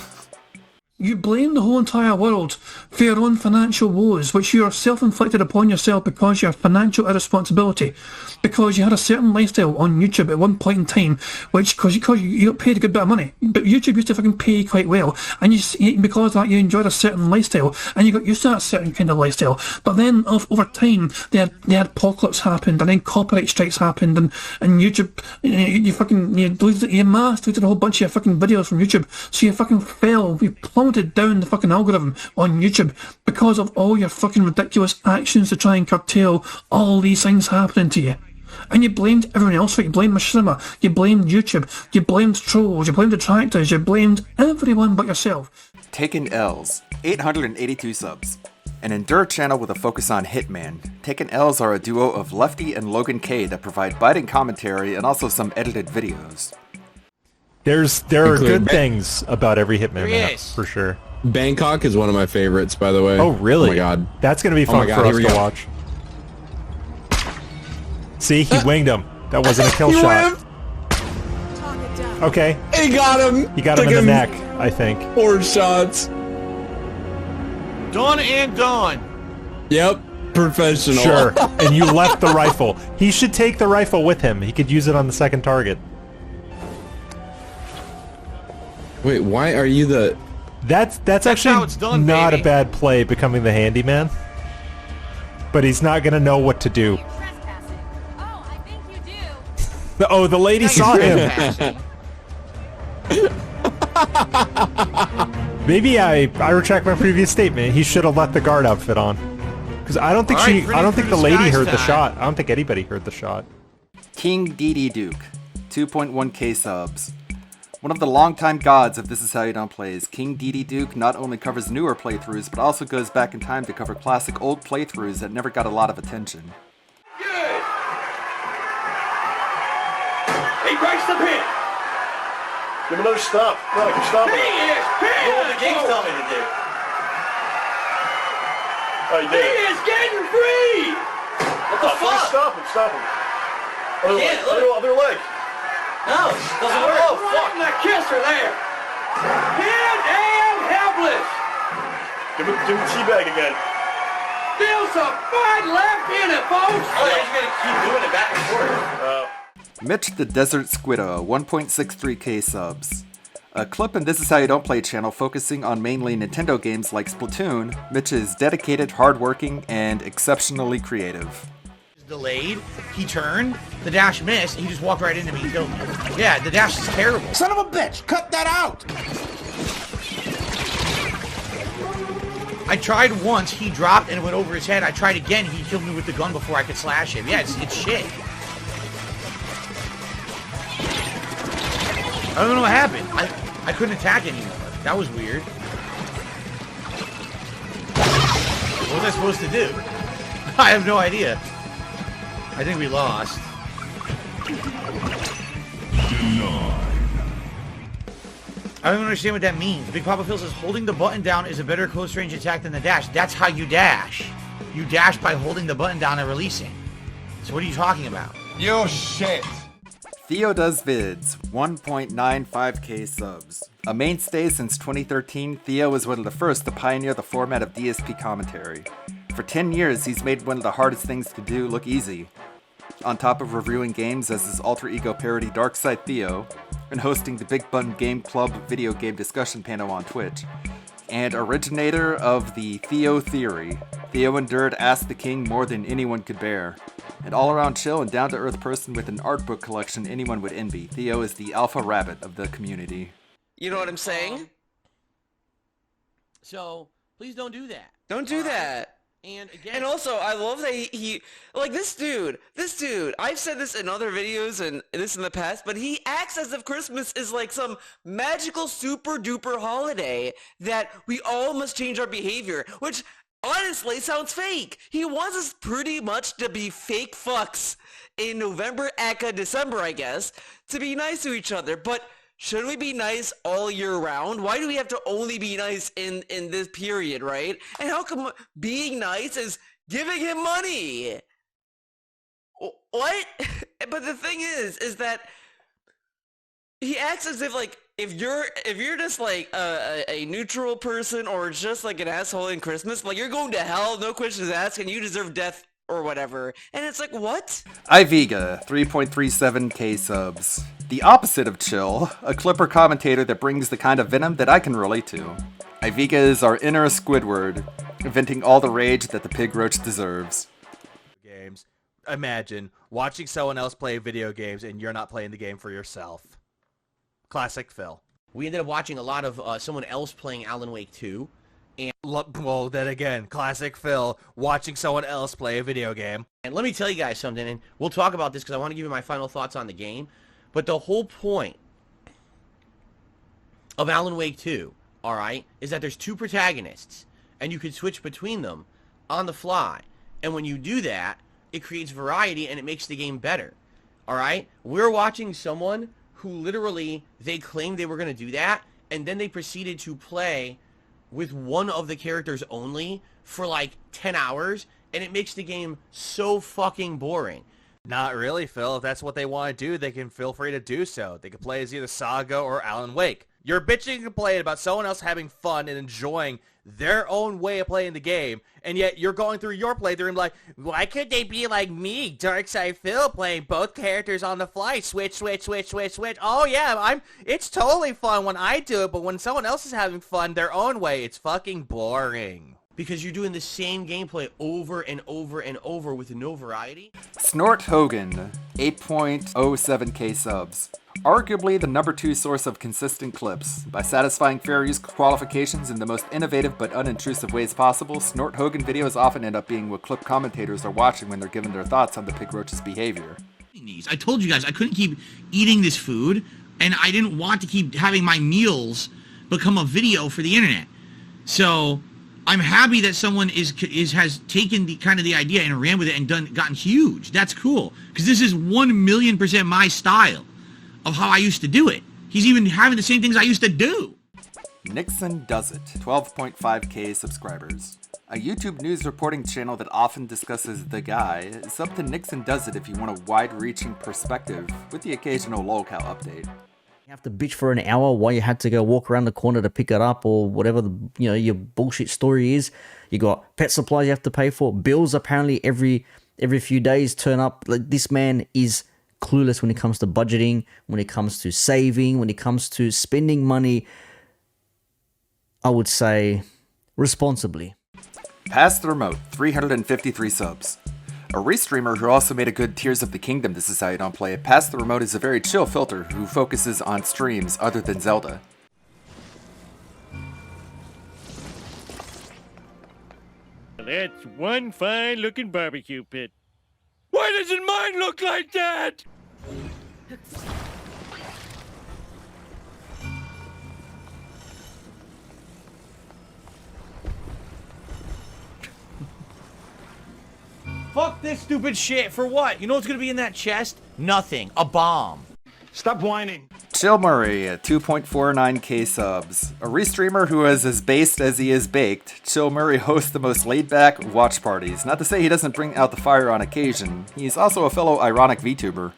You blame the whole entire world for your own financial woes, which you are self-inflicted upon yourself because you have financial irresponsibility, because you had a certain lifestyle on YouTube at one point in time, which because you got paid a good bit of money, but YouTube used to fucking pay you quite well, and because of that you enjoyed a certain lifestyle, and you got used to that certain kind of lifestyle. But then over time, they had apocalypse happened, and then copyright strikes happened, and YouTube, you mass deleted a whole bunch of your fucking videos from YouTube, so you fucking fell, you plummeted down the fucking algorithm on YouTube because of all your fucking ridiculous actions to try and curtail all these things happening to you. And you blamed everyone else for it. You blamed Mishima, you blamed YouTube, you blamed trolls, you blamed detractors, you blamed everyone but yourself. Takin L's, 882 subs. An Endure channel with a focus on Hitman. Takin L's are a duo of Lefty and Logan K that provide biting commentary and also some edited videos. There are good things about every Hitman map, for sure. Bangkok is one of my favorites, by the way. Oh, really? Oh my god. That's going to be fun for us to watch. See, he winged him. That wasn't a kill shot. Okay. He got him. He got him in the neck, I think. 4 shots. Done and done. Yep. Professional. Sure. And you left the rifle. He should take the rifle with him. He could use it on the second target. Wait, why are you the... That's how actually it's done, not baby. a bad play, becoming the handyman. But he's not going to know what to do. Oh, the lady saw him. Maybe I retract my previous statement. He should have let the guard outfit on. Because I don't think I don't think the lady heard the shot. I don't think anybody heard the shot. KingDDDuke, 2.1k subs. One of the longtime gods of This Is How You Don't Plays, KingDDDuke not only covers newer playthroughs, but also goes back in time to cover classic old playthroughs that never got a lot of attention. He breaks the pin. Give him another stop. No, stop it. He is pinned. Do what the game's telling me to do. Oh, you He did it. is getting free. What the fuck? Stop him. Stop him. Other leg. No, doesn't work. Oh, fuck. The kisser there. Pinned and helpless. Give him teabag again. Still some fight left in it, folks. Oh, yeah, he's going to keep doing it back and forth. Mitch the Desert Squiddo, 1.63k subs. A clip in This Is How You Don't Play channel focusing on mainly Nintendo games like Splatoon, Mitch is dedicated, hardworking, and exceptionally creative. Delayed, he turned, the dash missed, and he just walked right into me and killed me. Yeah, the dash is terrible. Son of a bitch, cut that out. I tried once, he dropped and it went over his head. I tried again, he killed me with the gun before I could slash him. Yeah, it's shit. I don't know what happened. I couldn't attack anymore. That was weird. What was I supposed to do? I have no idea. I think we lost. I don't understand what that means. Big Papa Phil says holding the button down is a better close range attack than the dash. That's how you dash. You dash by holding the button down and releasing. So what are you talking about? Yo shit. TheoDoesVids, 1.95k subs. A mainstay since 2013, Theo was one of the first to pioneer the format of DSP commentary. For 10 years, he's made one of the hardest things to do look easy. On top of reviewing games as his alter ego parody Darkside Theo, and hosting the Big Bun Game Club video game discussion panel on Twitch, and originator of the Theo Theory, Theo endured Ask the King more than anyone could bear. An all-around chill and down-to-earth person with an art book collection anyone would envy, Theo is the alpha rabbit of the community. You know what I'm saying? So, please don't do that. Don't do that. And again... And also, I love that he like, this dude, I've said this in other videos and this in the past, but he acts as if Christmas is like some magical super-duper holiday that we all must change our behavior, which... honestly, sounds fake. He wants us pretty much to be fake fucks in November, aka December, I guess, to be nice to each other. But shouldn't we be nice all year round? Why do we have to only be nice in this period, right? And how come being nice is giving him money? What? But the thing is that he acts as if, like, if you're just like a neutral person or just like an asshole in Christmas, like, you're going to hell, no questions asked, and you deserve death or whatever. And it's like, what? Iveega, 3.37k subs. The opposite of chill, a clipper commentator that brings the kind of venom that I can relate to. Iveega is our inner Squidward, venting all the rage that the pig roach deserves. Games. Imagine watching someone else play video games and you're not playing the game for yourself. Classic Phil. We ended up watching a lot of someone else playing Alan Wake 2. And well, then again, classic Phil, watching someone else play a video game. And let me tell you guys something, and we'll talk about this because I want to give you my final thoughts on the game. But the whole point of Alan Wake 2, alright, is that there's two protagonists, and you can switch between them on the fly. And when you do that, it creates variety and it makes the game better. Alright? We're watching someone who literally, they claimed they were going to do that, and then they proceeded to play with one of the characters only for like 10 hours, and it makes the game so fucking boring. Not really, Phil. If that's what they want to do, they can feel free to do so. They can play as either Saga or Alan Wake. You're bitching and complaining about someone else having fun and enjoying their own way of playing the game, and yet you're going through your playthrough and like, why could they be like me, Darkside DePhil, playing both characters on the fly, switch. Oh yeah, it's totally fun when I do it, but when someone else is having fun their own way, it's fucking boring. Because you're doing the same gameplay over and over and over with no variety. Snort Hogan, 8.07k subs. Arguably the #2 source of consistent clips. By satisfying fair use qualifications in the most innovative but unintrusive ways possible, Snort Hogan videos often end up being what clip commentators are watching when they're given their thoughts on the pig roach's behavior. I told you guys I couldn't keep eating this food, and I didn't want to keep having my meals become a video for the internet. So I'm happy that someone has taken the idea and ran with it and gotten huge. That's cool, because this is 1,000,000% my style of how I used to do it. He's even having the same things I used to do. Nixon Does It, 12.5k subscribers. A YouTube news reporting channel that often discusses the guy. Sub to Nixon Does It if you want a wide-reaching perspective, with the occasional lolcow update. You have to bitch for an hour while you had to go walk around the corner to pick it up, or whatever your bullshit story is. You got pet supplies you have to pay for. Bills apparently every few days turn up. Like, this man is clueless when it comes to budgeting, when it comes to saving, when it comes to spending money, I would say responsibly. Pass the Remote, 353 subs. A restreamer who also made a good Tears of the Kingdom This Is How You Don't Play It, Pass the Remote is a very chill filter who focuses on streams other than Zelda. That's one fine looking barbecue pit. Why doesn't mine look like that? Fuck this stupid shit. For what? You know what's gonna be in that chest? Nothing. A bomb. Stop whining. Chill Murray at 2.49k subs. A restreamer who is as based as he is baked, Chill Murray hosts the most laid-back watch parties. Not to say he doesn't bring out the fire on occasion. He's also a fellow ironic VTuber.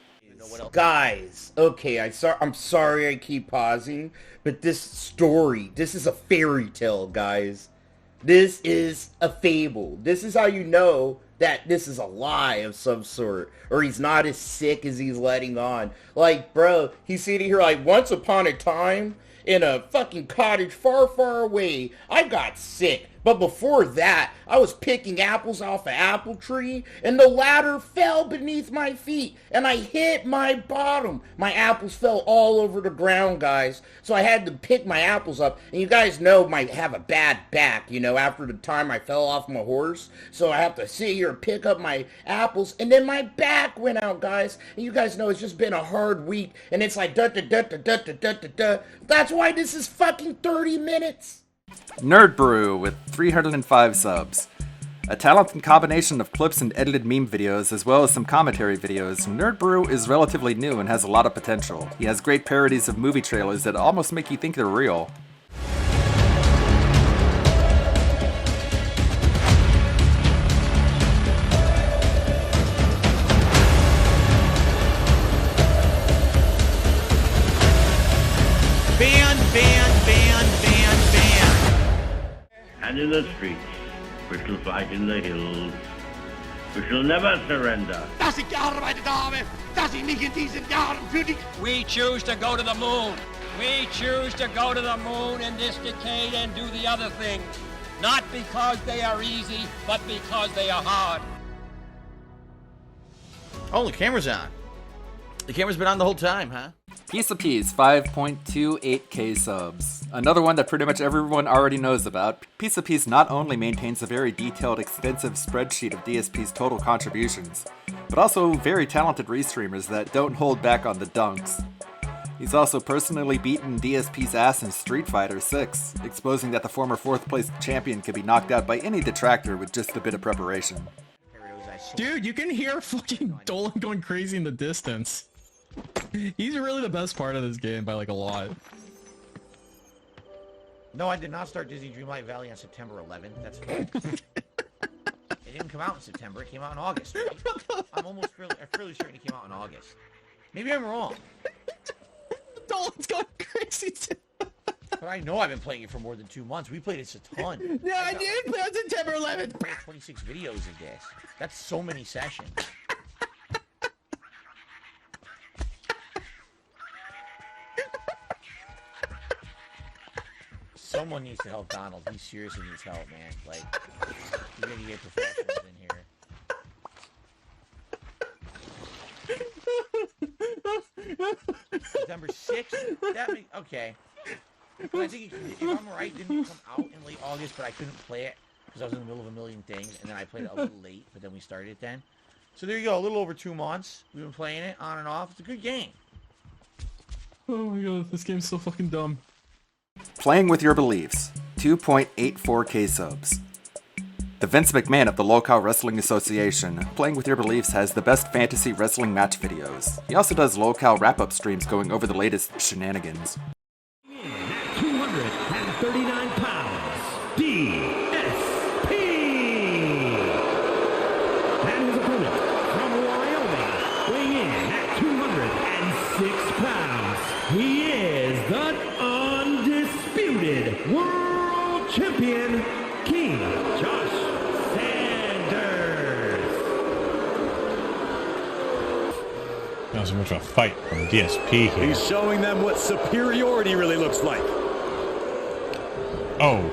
Guys, okay, I'm sorry I keep pausing, but this is a fairy tale, guys. This is a fable. This is how you know that this is a lie of some sort, or he's not as sick as he's letting on. Like, bro, he's sitting here like, once upon a time, in a fucking cottage far, far away, I got sick. But before that, I was picking apples off an apple tree, and the ladder fell beneath my feet, and I hit my bottom. My apples fell all over the ground, guys. So I had to pick my apples up, and you guys know I have a bad back, after the time I fell off my horse. So I have to sit here and pick up my apples, and then my back went out, guys. And you guys know it's just been a hard week, and it's like da-da-da-da-da-da-da-da. That's why this is fucking 30 minutes. Nerd Brew with 305 subs. A talented combination of clips and edited meme videos, as well as some commentary videos, Nerd Brew is relatively new and has a lot of potential. He has great parodies of movie trailers that almost make you think they're real. And in the streets, we shall fight in the hills. We shall never surrender. We choose to go to the moon. We choose to go to the moon in this decade and do the other things. Not because they are easy, but because they are hard. Oh, the camera's on. The camera's been on the whole time, huh? Piece of Peas, 5.28k subs. Another one that pretty much everyone already knows about. Piece of Peas not only maintains a very detailed, extensive spreadsheet of DSP's total contributions, but also very talented restreamers that don't hold back on the dunks. He's also personally beaten DSP's ass in Street Fighter 6, exposing that the former 4th place champion could be knocked out by any detractor with just a bit of preparation. Dude, you can hear fucking Dolan going crazy in the distance. He's really the best part of this game by like a lot. No, I did not start Disney Dreamlight Valley on September 11th. That's fine. It didn't come out in September. It came out in August. Right? I'm fairly certain it came out in August. Maybe I'm wrong. Dolan's going crazy too. But I know I've been playing it for more than 2 months. We played this a ton. No, I didn't play on September 11th. 26 videos of this. That's so many sessions. Someone needs to help Donald. He seriously needs help, man. Like, you're gonna get professionals in here. September 6th? That makes... Okay. But I think, if I'm right, it didn't come out in late August, but I couldn't play it because I was in the middle of a million things, and then I played it a little late, but then we started it then. So there you go, a little over 2 months. We've been playing it on and off. It's a good game. Oh my god, this game's so fucking dumb. Playing with Your Beliefs, 2.84k subs. The Vince McMahon of the Local Wrestling Association, Playing with Your Beliefs has the best fantasy wrestling match videos. He also does local wrap-up streams going over the latest shenanigans. 239 pounds, DSP! And his opponent from Wyoming, weighing in at 206 pounds, he is the undisputed world champion, King Josh Sanders. Not so much of a fight from DSP here. He's showing them what superiority really looks like. Oh.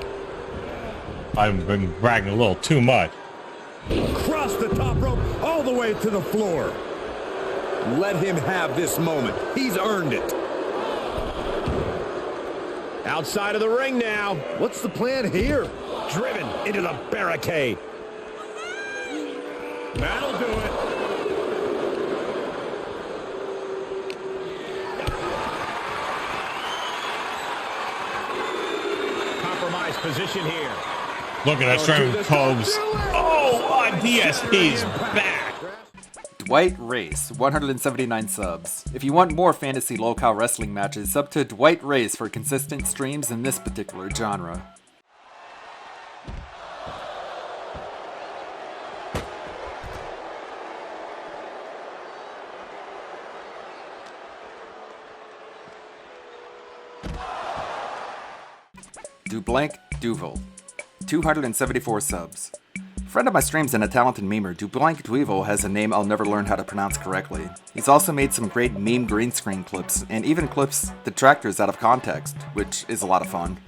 I've been bragging a little too much. Cross the top rope all the way to the floor. Let him have this moment. He's earned it. Outside of the ring now. What's the plan here? Driven into the barricade. That'll do it. Compromised position here. Look at that strong pose. Oh, DSP's back. Dwight Race, 179 subs. If you want more fantasy local wrestling matches, sub to Dwight Race for consistent streams in this particular genre. Dublanc Duvel, 274 subs. Friend of my streams and a talented memer, Dublanc Duvel has a name I'll never learn how to pronounce correctly. He's also made some great meme green screen clips, and even clips detractors out of context, which is a lot of fun.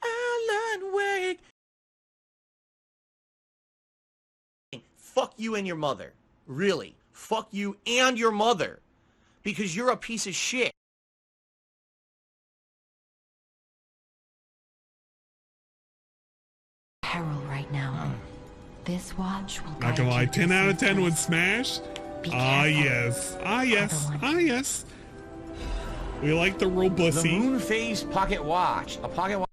Alan Wake. Fuck you and your mother. Really. Fuck you and your mother. Because you're a piece of shit. Peril right now. This watch will Not gonna lie, 10 out of 10 would smash. Ah yes. Ah yes. Ah yes. We like the robust. The moon phase pocket watch. A pocket watch.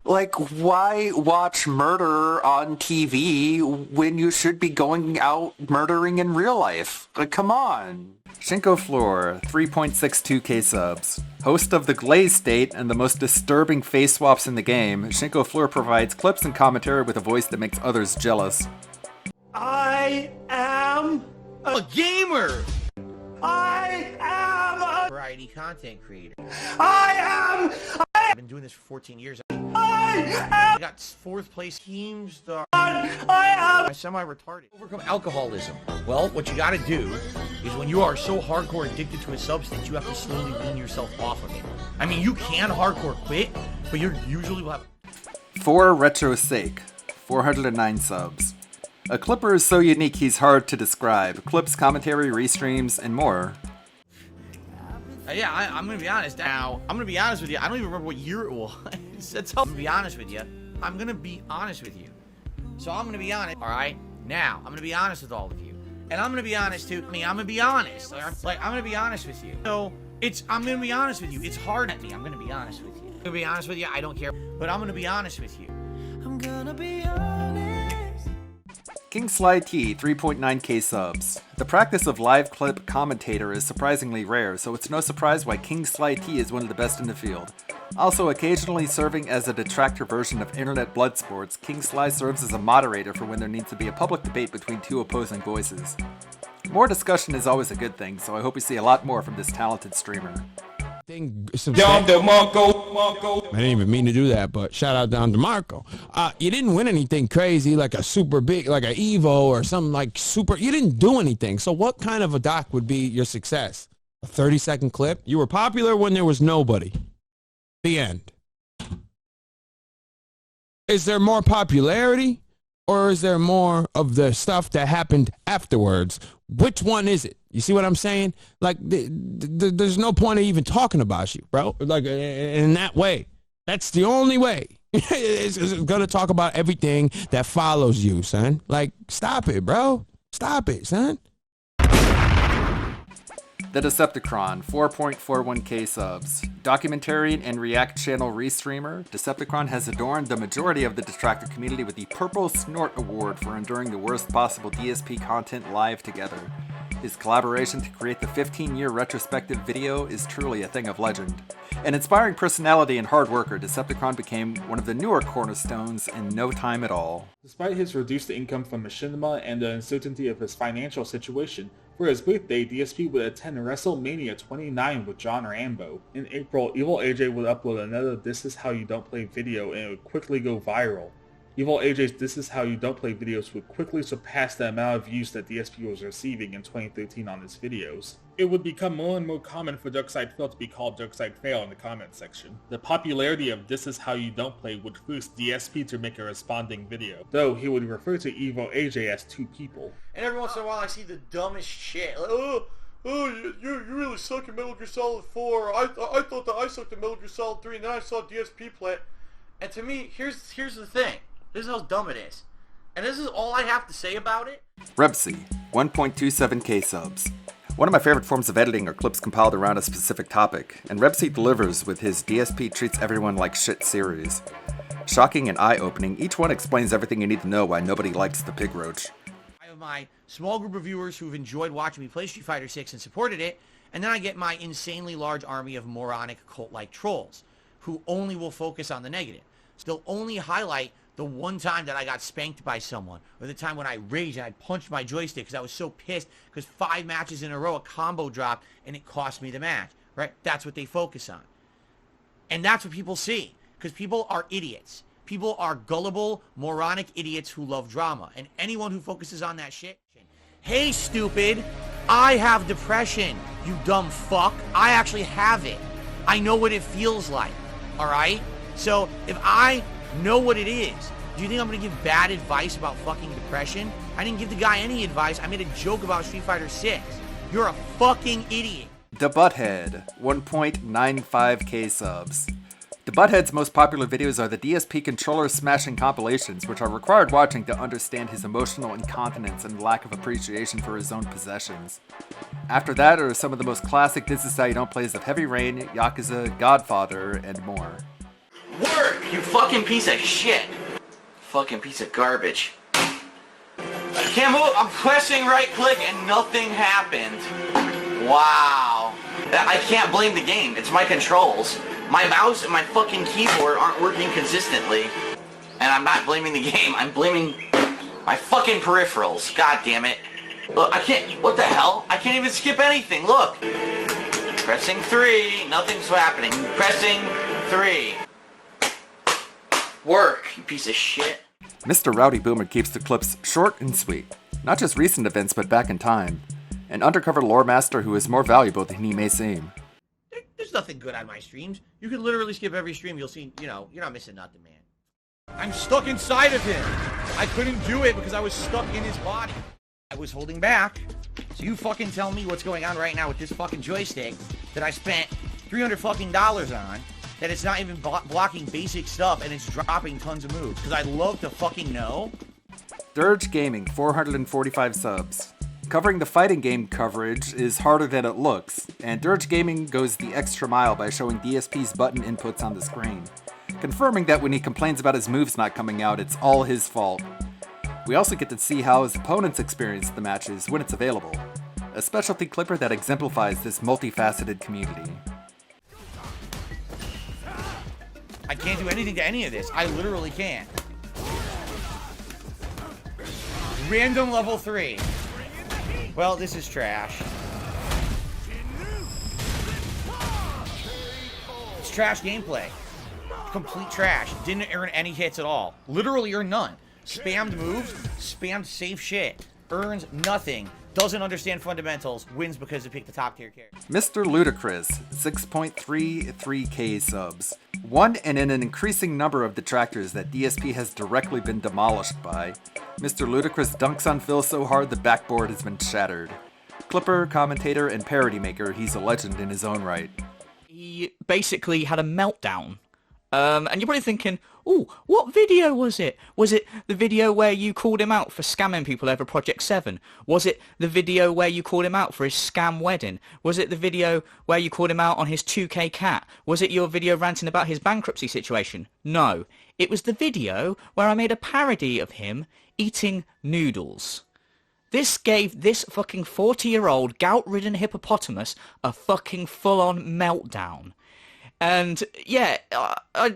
Like, why watch murder on TV when you should be going out murdering in real life? Like, come on. Shinko Fleur, 3.62k subs. Host of the Glaze State and the most disturbing face swaps in the game, Shinko Fleur provides clips and commentary with a voice that makes others jealous. I am a gamer! I am a variety content creator. I've been doing this for 14 years. I got 4th place Team Star. I'm semi-retarded. Overcome alcoholism. Well, what you gotta do is when you are so hardcore addicted to a substance, you have to slowly wean yourself off of it. I mean, you can hardcore quit, but you usually will have... For Retro's sake, 409 subs. A clipper is so unique he's hard to describe. Clips, commentary, restreams, and more. Yeah, I'm gonna be honest now. I'm gonna be honest with you. I don't even remember what year it was. That's how I'm gonna be honest with you. I'm gonna be honest with you. So I'm gonna be honest, alright? Now, I'm gonna be honest with all of you. And I'm gonna be honest too. I mean, I'm gonna be honest. Like, I'm gonna be honest with you. So, I'm gonna be honest with you. It's hard at me. I'm gonna be honest with you. I'm gonna be honest with you. I don't care. But I'm gonna be honest with you. I'm gonna be honest. KingSlyT 3.9k subs. The practice of live clip commentator is surprisingly rare, so it's no surprise why KingSlyT is one of the best in the field. Also occasionally serving as a detractor version of internet blood sports, KingSly serves as a moderator for when there needs to be a public debate between two opposing voices. More discussion is always a good thing, so I hope we see a lot more from this talented streamer. Down to Marco. I didn't even mean to do that, but shout out down to Marco. You didn't win anything crazy like a super big, like an Evo or something like super. You didn't do anything. So what kind of a doc would be your success? A 30-second clip? You were popular when there was nobody. The end. Is there more popularity or is there more of the stuff that happened afterwards? Which one is it? You see what I'm saying? Like, there's no point of even talking about you, bro. Like, in that way. That's the only way. It's going to talk about everything that follows you, son. Like, stop it, bro. Stop it, son. The Decepticon, 4.41k subs. Documentarian and React channel restreamer, Decepticon has adorned the majority of the Detractor community with the Purple Snort Award for enduring the worst possible DSP content live together. His collaboration to create the 15-year retrospective video is truly a thing of legend. An inspiring personality and hard worker, Decepticon became one of the newer cornerstones in no time at all. Despite his reduced income from Mishima and the uncertainty of his financial situation, for his birthday, DSP would attend WrestleMania 29 with John Rambo. In April, Evil AJ would upload another This Is How You Don't Play video and it would quickly go viral. Evil AJ's This Is How You Don't Play videos would quickly surpass the amount of views that DSP was receiving in 2013 on his videos. It would become more and more common for DarksydeDePhil to be called DarksydeDePhil in the comment section. The popularity of This Is How You Don't Play would force DSP to make a responding video, though he would refer to Evil AJ as two people. And every once in a while I see the dumbest shit. Like, you really suck at Metal Gear Solid 4. I thought that I sucked at Metal Gear Solid 3, and then I saw DSP play it. And to me, here's the thing. This is how dumb it is. And this is all I have to say about it. Rebsy, 1.27k subs. One of my favorite forms of editing are clips compiled around a specific topic, and Rebsy delivers with his DSP Treats Everyone Like Shit series. Shocking and eye-opening, each one explains everything you need to know why nobody likes the pig roach. I have my small group of viewers who've enjoyed watching me play Street Fighter 6 and supported it, and then I get my insanely large army of moronic cult-like trolls who only will focus on the negative. So they'll only highlight the one time that I got spanked by someone, or the time when I raged and I punched my joystick because I was so pissed because 5 matches in a row a combo dropped and it cost me the match, right? That's what they focus on. And that's what people see, because people are idiots. People are gullible, moronic idiots who love drama. And anyone who focuses on that shit, hey stupid, I have depression, you dumb fuck. I actually have it. I know what it feels like, alright? So if I know what it is, do you think I'm going to give bad advice about fucking depression? I didn't give the guy any advice. I made a joke about Street Fighter 6. You're a fucking idiot. The Butthead, 1.95k subs. The Butthead's most popular videos are the DSP controller smashing compilations, which are required watching to understand his emotional incontinence and lack of appreciation for his own possessions. After that are some of the most classic This Is How You Don't Plays of Heavy Rain, Yakuza, Godfather, and more. Work, you fucking piece of shit. Fucking piece of garbage. I can't move. I'm pressing right click and nothing happened. Wow. I can't blame the game. It's my controls. My mouse and my fucking keyboard aren't working consistently. And I'm not blaming the game. I'm blaming my fucking peripherals. God damn it. Look, I can't. What the hell? I can't even skip anything. Look. Pressing 3. Nothing's happening. Pressing 3. Work, you piece of shit. Mr. Rowdy Boomer keeps the clips short and sweet. Not just recent events, but back in time. An undercover lore master who is more valuable than he may seem. There's nothing good on my streams. You can literally skip every stream. You'll see, you're not missing nothing, man. I'm stuck inside of him. I couldn't do it because I was stuck in his body. I was holding back. So you fucking tell me what's going on right now with this fucking joystick that I spent $300 fucking on. That it's not even blocking basic stuff and it's dropping tons of moves. Because I'd love to fucking know. Dirge Gaming, 445 subs. Covering the fighting game coverage is harder than it looks, and Dirge Gaming goes the extra mile by showing DSP's button inputs on the screen, confirming that when he complains about his moves not coming out, it's all his fault. We also get to see how his opponents experience the matches when it's available. A specialty clipper that exemplifies this multifaceted community. I can't do anything to any of this. I literally can't. Random level 3. Well, this is trash. It's trash gameplay. Complete trash. Didn't earn any hits at all. Literally earned none. Spammed moves, spammed safe shit. Earns nothing. Doesn't understand fundamentals. Wins because he picked the top tier character. Mr. Ludacris, 6.33k subs. One in an increasing number of detractors that DSP has directly been demolished by. Mr. Ludacris dunks on Phil so hard the backboard has been shattered. Clipper, commentator, and parody maker, he's a legend in his own right. He basically had a meltdown. And you're probably thinking, oh, what video was it? Was it the video where you called him out for scamming people over Project 7? Was it the video where you called him out for his scam wedding? Was it the video where you called him out on his 2K cat? Was it your video ranting about his bankruptcy situation? No. It was the video where I made a parody of him eating noodles. This gave this fucking 40-year-old gout-ridden hippopotamus a fucking full-on meltdown. And yeah, I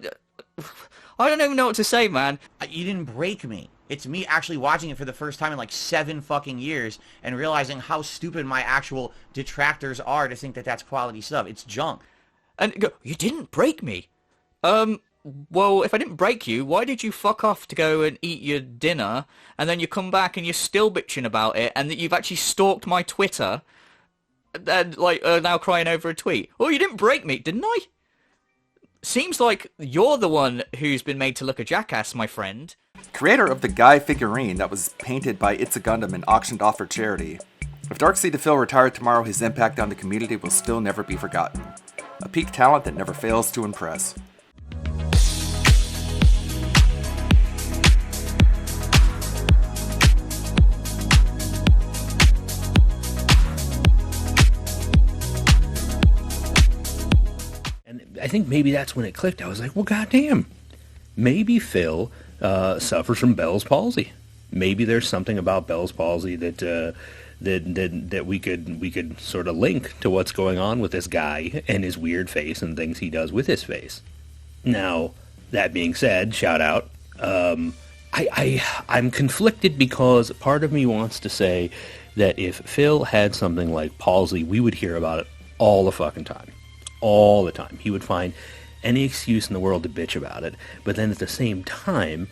don't even know what to say, man. You didn't break me. It's me actually watching it for the first time in like 7 fucking years and realizing how stupid my actual detractors are to think that that's quality stuff. It's junk. And go, you didn't break me. Well, if I didn't break you, why did you fuck off to go and eat your dinner, and then you come back and you're still bitching about it, and that you've actually stalked my Twitter, and like now crying over a tweet? Oh, you didn't break me, didn't I? Seems like you're the one who's been made to look a jackass, my friend. Creator of the Guy figurine that was painted by It's a Gundam and auctioned off for charity. If Darksy DePhil retired tomorrow, his impact on the community will still never be forgotten. A peak talent that never fails to impress. I think maybe that's when it clicked. I was like, well, goddamn, maybe Phil suffers from Bell's palsy. Maybe there's something about Bell's palsy that we could sort of link to what's going on with this guy and his weird face and things he does with his face. Now, that being said, shout out. I'm conflicted because part of me wants to say that if Phil had something like palsy, we would hear about it all the fucking time. All the time. He would find any excuse in the world to bitch about it, but then at the same time,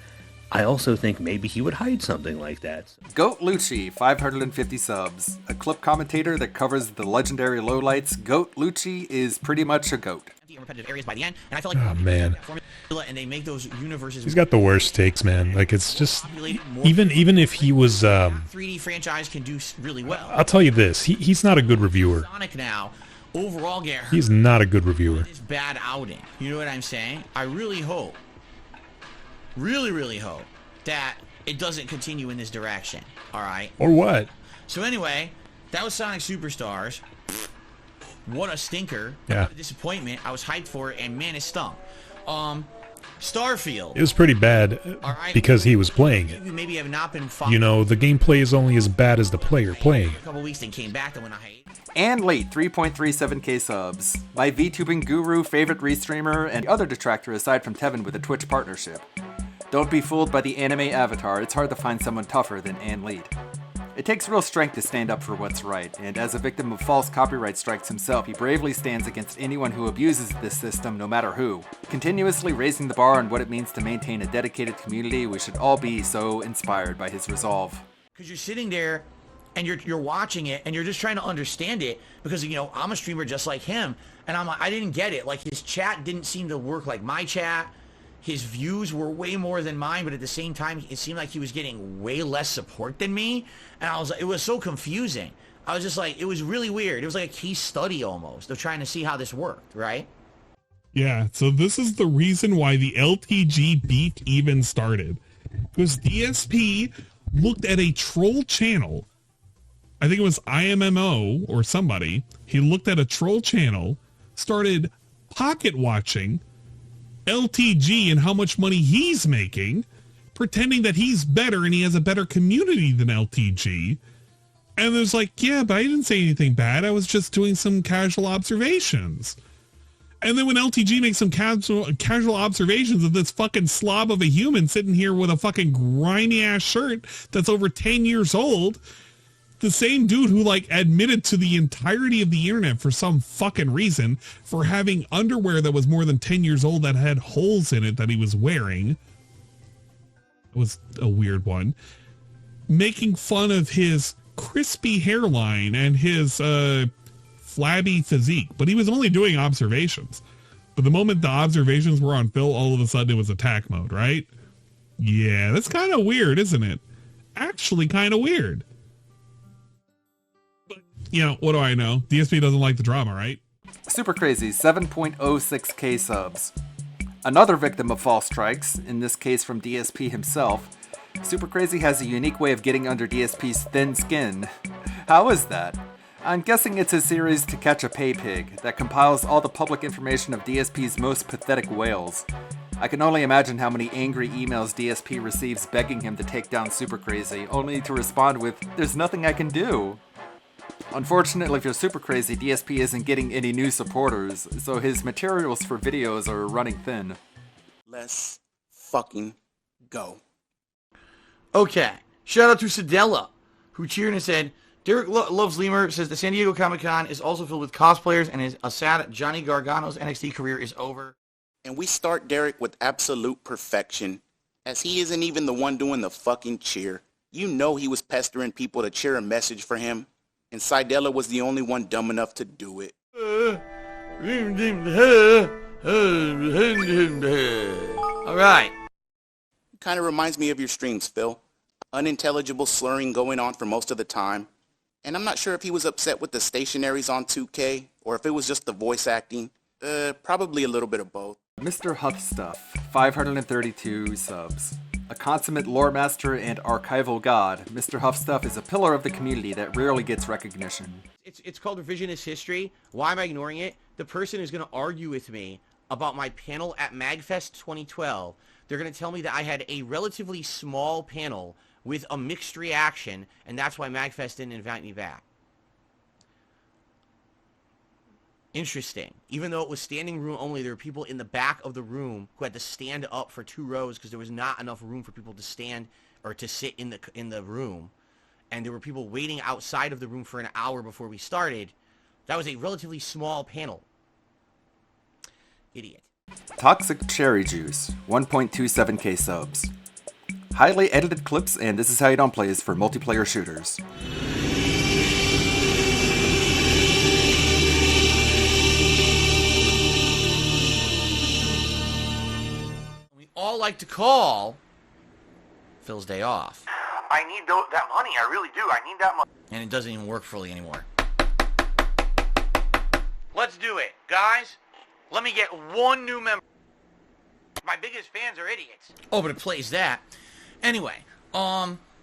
I also think maybe he would hide something like that. GOAT-Lucci, 550 subs. A clip commentator that covers the legendary lowlights, GOAT-Lucci is pretty much a goat. Repetitive areas by the end, and I feel like oh man, and they make those universes. He's got the worst takes, man. Like it's just even if he was 3D franchise can do really well. I'll tell you this, he's not a good reviewer. Sonic now. Overall get hurt. He's not a good reviewer. It's bad outing. You know what I'm saying? I really hope, really hope that it doesn't continue in this direction. All right? Or what? So anyway, that was Sonic Superstars. What a stinker. Yeah. What a disappointment. I was hyped for it, and man, it stunk. Starfield. It was pretty bad because he was playing it. You maybe have not been you know, the gameplay is only as bad as the player playing. A couple weeks, then came back, then when I hate. And late, 3.37k subs. My VTubing guru, favorite restreamer, and other detractor aside from Tevin with a Twitch partnership. Don't be fooled by the anime avatar, it's hard to find someone tougher than Ann Lead. It takes real strength to stand up for what's right, and as a victim of false copyright strikes himself, he bravely stands against anyone who abuses this system, no matter who. Continuously raising the bar on what it means to maintain a dedicated community, we should all be so inspired by his resolve. Because you're sitting there, and you're watching it, and you're just trying to understand it, because, you know, I'm a streamer just like him, and I'm like, I didn't get it. Like, his chat didn't seem to work like my chat. His views were way more than mine, but at the same time, it seemed like he was getting way less support than me. And I was like, it was so confusing. I was just like, it was really weird. It was like a case study almost of trying to see how this worked, right? Yeah, so this is the reason why the LTG beef even started. Because DSP looked at a troll channel. I think it was IMMO or somebody. He looked at a troll channel, started pocket watching LTG and how much money he's making, pretending that he's better and he has a better community than LTG. And there's like, yeah, but I didn't say anything bad. I was just doing some casual observations. And then when LTG makes some casual observations of this fucking slob of a human sitting here with a fucking grimy ass shirt that's over 10 years old, the same dude who like admitted to the entirety of the internet for some fucking reason for having underwear that was more than 10 years old that had holes in it that he was wearing. It was a weird one. Making fun of his crispy hairline and his flabby physique, but he was only doing observations. But the moment the observations were on Phil, all of a sudden it was attack mode, right? Yeah, that's kind of weird, isn't it? Actually kind of weird. But, you know, what do I know? DSP doesn't like the drama, right? Super Crazy, 7.06k subs. Another victim of false strikes, in this case from DSP himself. Super Crazy has a unique way of getting under DSP's thin skin. How is that? I'm guessing it's a series To Catch a Pay Pig that compiles all the public information of DSP's most pathetic whales. I can only imagine how many angry emails DSP receives begging him to take down Super Crazy, only to respond with, "There's nothing I can do." Unfortunately for Super Crazy, DSP isn't getting any new supporters, so his materials for videos are running thin. Let's fucking go. Okay, shout out to Sedella, who cheered and said, Derek loves Lemur, says the San Diego Comic-Con is also filled with cosplayers and is sad Johnny Gargano's NXT career is over. And we start Derek with absolute perfection, as he isn't even the one doing the fucking cheer. You know he was pestering people to cheer a message for him, and Sedella was the only one dumb enough to do it. Alright. Kind of reminds me of your streams, Phil. Unintelligible slurring going on for most of the time. And I'm not sure if he was upset with the stationaries on 2K, or if it was just the voice acting. Probably a little bit of both. Mr. Huffstuff, 532 subs. A consummate lore master and archival god, Mr. Huffstuff is a pillar of the community that rarely gets recognition. It's called Revisionist History. Why am I ignoring it? The person who's going to argue with me about my panel at MagFest 2012, they're going to tell me that I had a relatively small panel with a mixed reaction, and that's why MagFest didn't invite me back. Interesting. Even though it was standing room only, there were people in the back of the room who had to stand up for 2 rows because there was not enough room for people to stand or to sit in the room. And there were people waiting outside of the room for an hour before we started. That was a relatively small panel. Idiot. Toxic Cherry Juice, 1.27k subs. Highly edited clips, and this is how you don't play is for multiplayer shooters. We all like to call Phil's day off. I need that money, I really do. I need that money. And it doesn't even work fully anymore. Let's do it, guys. Let me get 1 new member. My biggest fans are idiots. Oh, but it plays that. Anyway,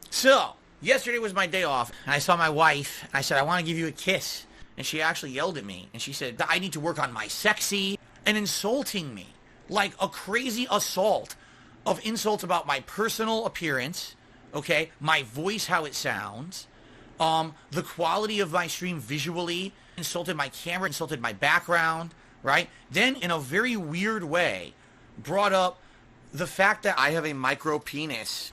so, yesterday was my day off, and I saw my wife, and I said, I want to give you a kiss. And she actually yelled at me, and she said, I need to work on my sexy, and insulting me. Like a crazy assault of insults about my personal appearance, okay, my voice, how it sounds, the quality of my stream visually, insulted my camera, insulted my background, right? Then, in a very weird way, brought up the fact that I have a micro penis.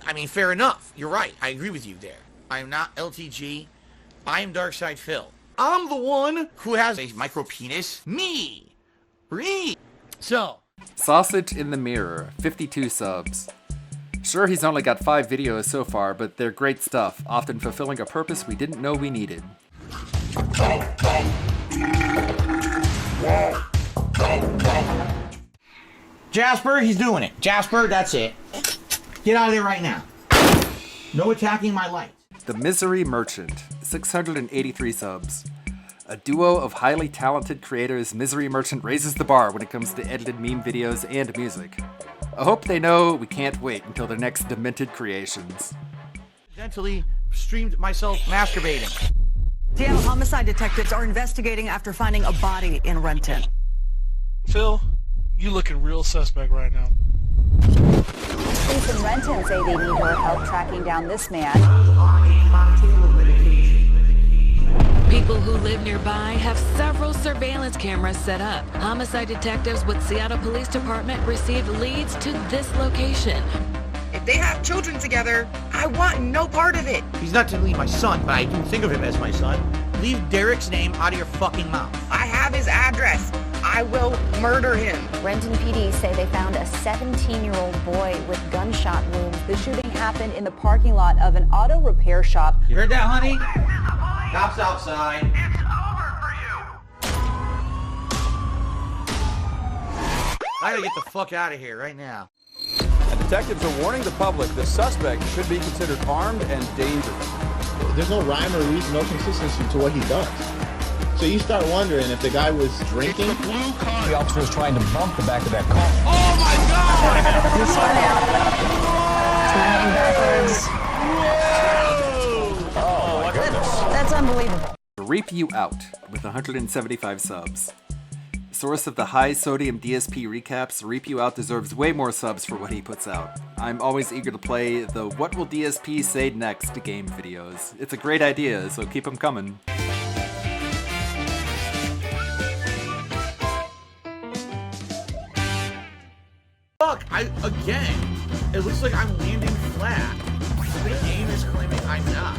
I mean, fair enough. You're right. I agree with you there. I am not LTG. I am DarksydePhil. I'm the one who has a micro penis. Me. So. Sausage in the Mirror, 52 subs. Sure, he's only got 5 videos so far, but they're great stuff, often fulfilling a purpose we didn't know we needed. Jasper, he's doing it. Jasper, that's it. Get out of there right now. No attacking my light. The Misery Merchant, 683 subs. A duo of highly talented creators, Misery Merchant raises the bar when it comes to edited meme videos and music. I hope they know we can't wait until their next demented creations. Gently streamed myself masturbating. Seattle homicide detectives are investigating after finding a body in Renton. Phil, you looking real suspect right now. Police in Renton say they need more help tracking down this man. People who live nearby have several surveillance cameras set up. Homicide detectives with Seattle Police Department received leads to this location. If they have children together, I want no part of it. He's not technically my son, but I do think of him as my son. Leave Derek's name out of your fucking mouth. I have his address. I will murder him. Renton PD say they found a 17-year-old boy with gunshot wounds. The shooting happened in the parking lot of an auto repair shop. You heard that, honey? Cops outside. It's over for you. I gotta get the fuck out of here right now. And detectives are warning the public the suspect could be considered armed and dangerous. There's no rhyme or reason, no consistency to what he does. So you start wondering if the guy was drinking. It's the blue car. The officer was trying to bump the back of that car. Oh my God! This one out. Turning backwards. Oh my goodness. That's unbelievable. Reap You Out with 175 subs. Source of the high sodium DSP recaps, Reap You Out deserves way more subs for what he puts out. I'm always eager to play the What Will DSP Say Next game videos. It's a great idea, so keep them coming. Fuck, again, it looks like I'm landing flat. The game is claiming I'm not.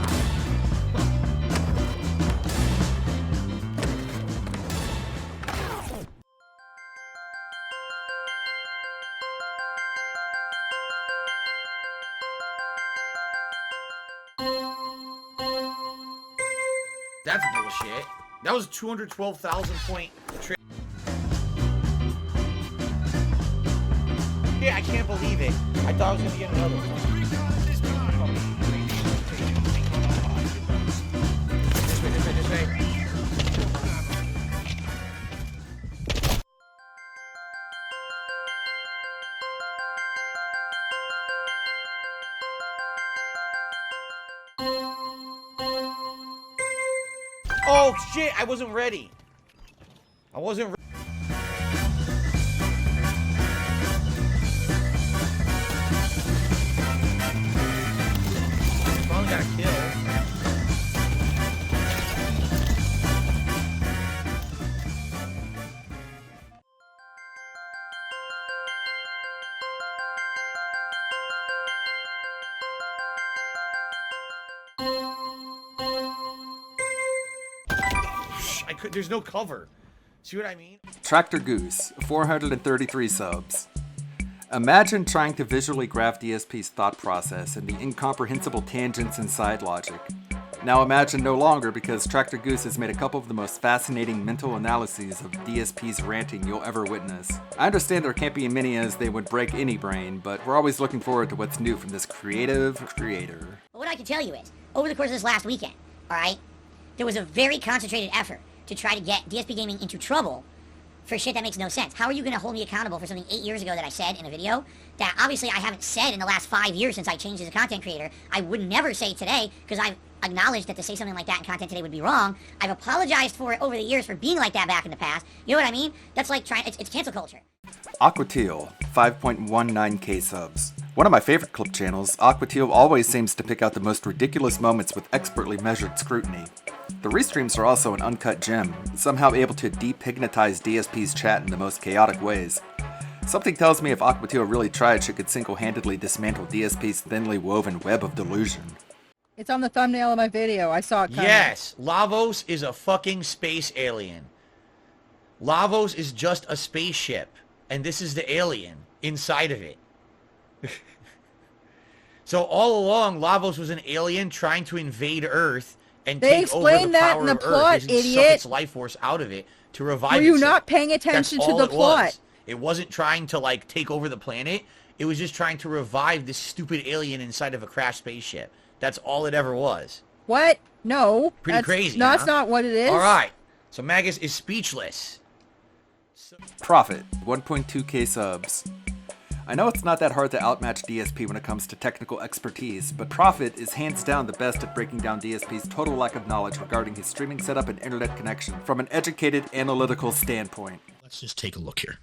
That's bullshit. That was 212,000 point trade. Yeah, I can't believe it. I thought I was gonna get another one. This way. Oh shit, I wasn't ready. I wasn't ready. Probably got killed. There's no cover. See what I mean? Tractor Goose, 433 subs. Imagine trying to visually graph DSP's thought process and the incomprehensible tangents and side logic. Now imagine no longer, because Tractor Goose has made a couple of the most fascinating mental analyses of DSP's ranting you'll ever witness. I understand there can't be many as they would break any brain, but we're always looking forward to what's new from this creative creator. What I can tell you is, over the course of this last weekend, alright, there was a very concentrated effort to try to get DSP Gaming into trouble for shit that makes no sense. How are you going to hold me accountable for something 8 years ago that I said in a video that obviously I haven't said in the last 5 years since I changed as a content creator? I would never say today, because I've acknowledged that to say something like that in content today would be wrong. I've apologized for it over the years for being like that back in the past. You know what I mean? That's like it's cancel culture. Aquateal, 5.19k subs. One of my favorite clip channels, Aquateal always seems to pick out the most ridiculous moments with expertly measured scrutiny. The restreams are also an uncut gem, somehow able to dehypnotize DSP's chat in the most chaotic ways. Something tells me if Aquateal really tried, she could single-handedly dismantle DSP's thinly woven web of delusion. It's on the thumbnail of my video. I saw it coming. Yes, Lavos is a fucking space alien. Lavos is just a spaceship, and this is the alien inside of it. So all along, Lavos was an alien trying to invade Earth and take over the power of Earth and suck its life force out of it to revive itself. Were you not paying attention to the plot? It wasn't trying to, like, take over the planet. It was just trying to revive this stupid alien inside of a crashed spaceship. That's all it ever was. What? No. Pretty crazy, No, huh? that's not what it is. All right. So Magus is speechless. Profit, 1.2k subs. I know it's not that hard to outmatch DSP when it comes to technical expertise, but Profit is hands down the best at breaking down DSP's total lack of knowledge regarding his streaming setup and internet connection from an educated, analytical standpoint. Let's just take a look here.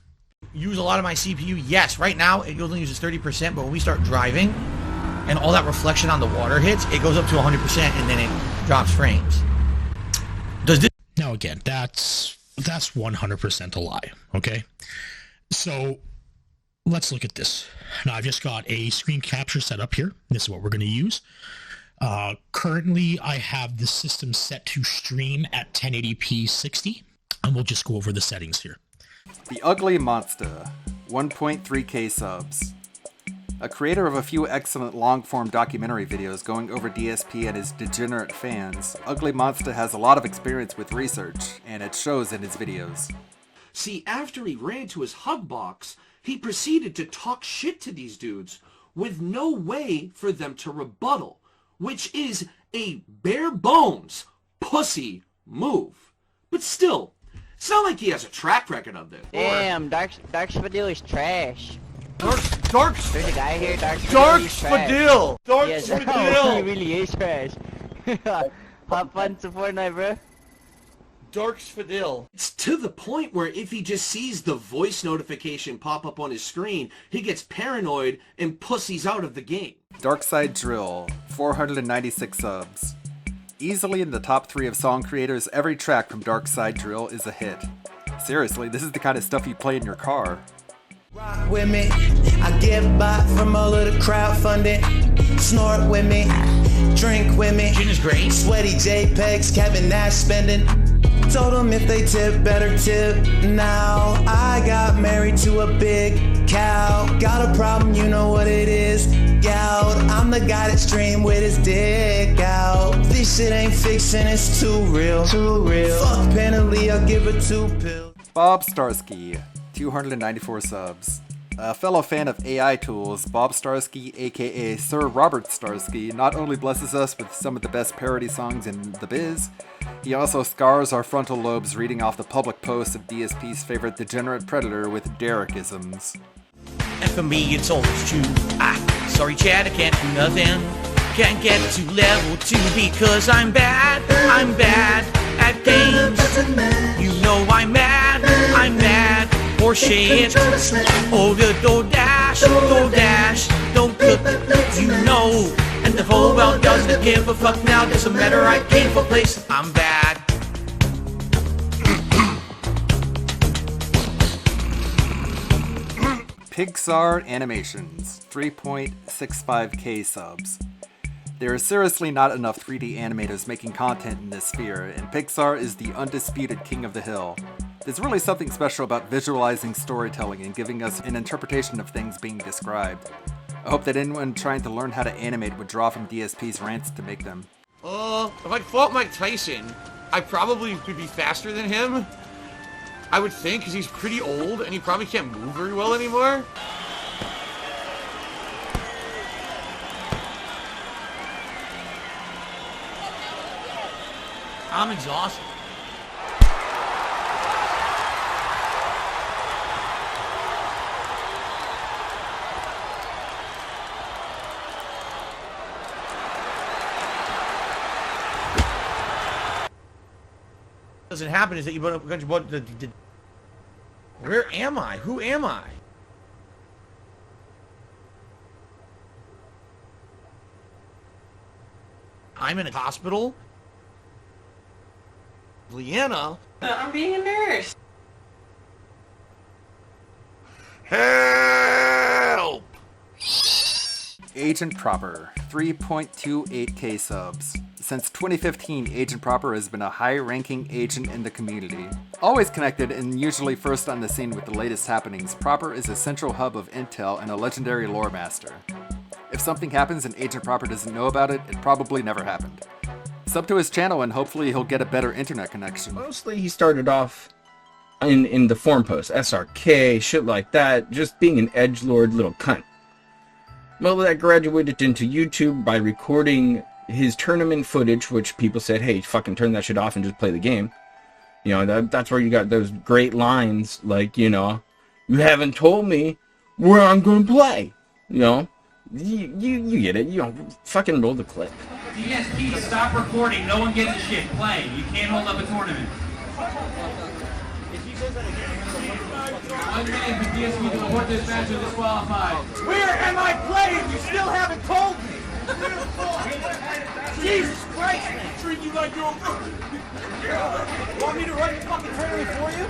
use a lot of my CPU? Yes. Right now, it only uses 30%, but when we start driving and all that reflection on the water hits, it goes up to 100% and then it drops frames. Does this... Now, again, that's 100% a lie, okay? So, let's look at this. Now, I've just got a screen capture set up here. This is what we're going to use. Currently, I have the system set to stream at 1080p 60, and we'll just go over the settings here. The Ugly Monster, 1.3k subs. A creator of a few excellent long-form documentary videos going over DSP and his degenerate fans, Ugly Monster has a lot of experience with research, and it shows in his videos. See, after he ran to his hug box, he proceeded to talk shit to these dudes with no way for them to rebuttal, which is a bare bones pussy move. But still, it's not like he has a track record of this. Damn, DarksydeDetective is trash. There's a guy here, DarksydeDetective! Yes, he really is trash. Have fun to Fortnite, bro. DarksydeDetective. It's to the point where if he just sees the voice notification pop up on his screen, he gets paranoid and pussies out of the game. DarksydeDrill, 496 subs. Easily in the top 3 of song creators, every track from DarksydeDrill is a hit. Seriously, this is the kind of stuff you play in your car. Rock with me, I get by from all of the crowdfunding. Snort with me, drink with me. Gin is great. Sweaty JPEGs, Kevin Nash spending. Told them if they tip, better tip now. I got married to a big cow. Got a problem, you know what it is. Gout, I'm the guy that stream with his dick out. This shit ain't fiction, it's too real. Fuck penalty, I'll give her 2 pills. Bob Starsky, 294 subs. A fellow fan of AI tools, Bob Starsky, aka Sir Robert Starsky, not only blesses us with some of the best parody songs in the biz, he also scars our frontal lobes reading off the public posts of DSP's favorite degenerate predator with Derek-isms. And for me, it's always true. Sorry, Chad, I can't do nothing. Can't get to level 2 because I'm bad at games. You know I'm mad for shit. Oh, go dash, don't cook, you know. And the whole world doesn't give a fuck now. Doesn't matter, I came for place. I'm bad. Pixar Animations, 3.65k subs. There is seriously not enough 3D animators making content in this sphere, and Pixar is the undisputed king of the hill. There's really something special about visualizing storytelling and giving us an interpretation of things being described. I hope that anyone trying to learn how to animate would draw from DSP's rants to make them. If I fought Mike Tyson, I probably could be faster than him. I would think, because he's pretty old and he probably can't move very well anymore. I'm exhausted. What doesn't happen is that where am I? Who am I? I'm in a hospital. Leanna. I'm being a nurse. Help! Agent Proper, 3.28k subs. Since 2015, Agent Proper has been a high-ranking agent in the community. Always connected and usually first on the scene with the latest happenings, Proper is a central hub of intel and a legendary lore master. If something happens and Agent Proper doesn't know about it, it probably never happened. Sub to his channel and hopefully he'll get a better internet connection. Mostly he started off in the forum posts, SRK, shit like that, just being an edgelord little cunt. Well, that graduated into YouTube by recording his tournament footage, which people said, hey, fucking turn that shit off and just play the game. You know, that's where you got those great lines like, you know, you haven't told me where I'm gonna play. You know, you get it. You know, fucking roll the clip. DSP, stop recording. No one gets a shit. Play. You can't hold up a tournament. 1 minute for DSP to report this match is disqualified. Where am I playing? You still haven't told me. Jesus Christ, man. Treat you like you're a... Want me to run the fucking tournament for you?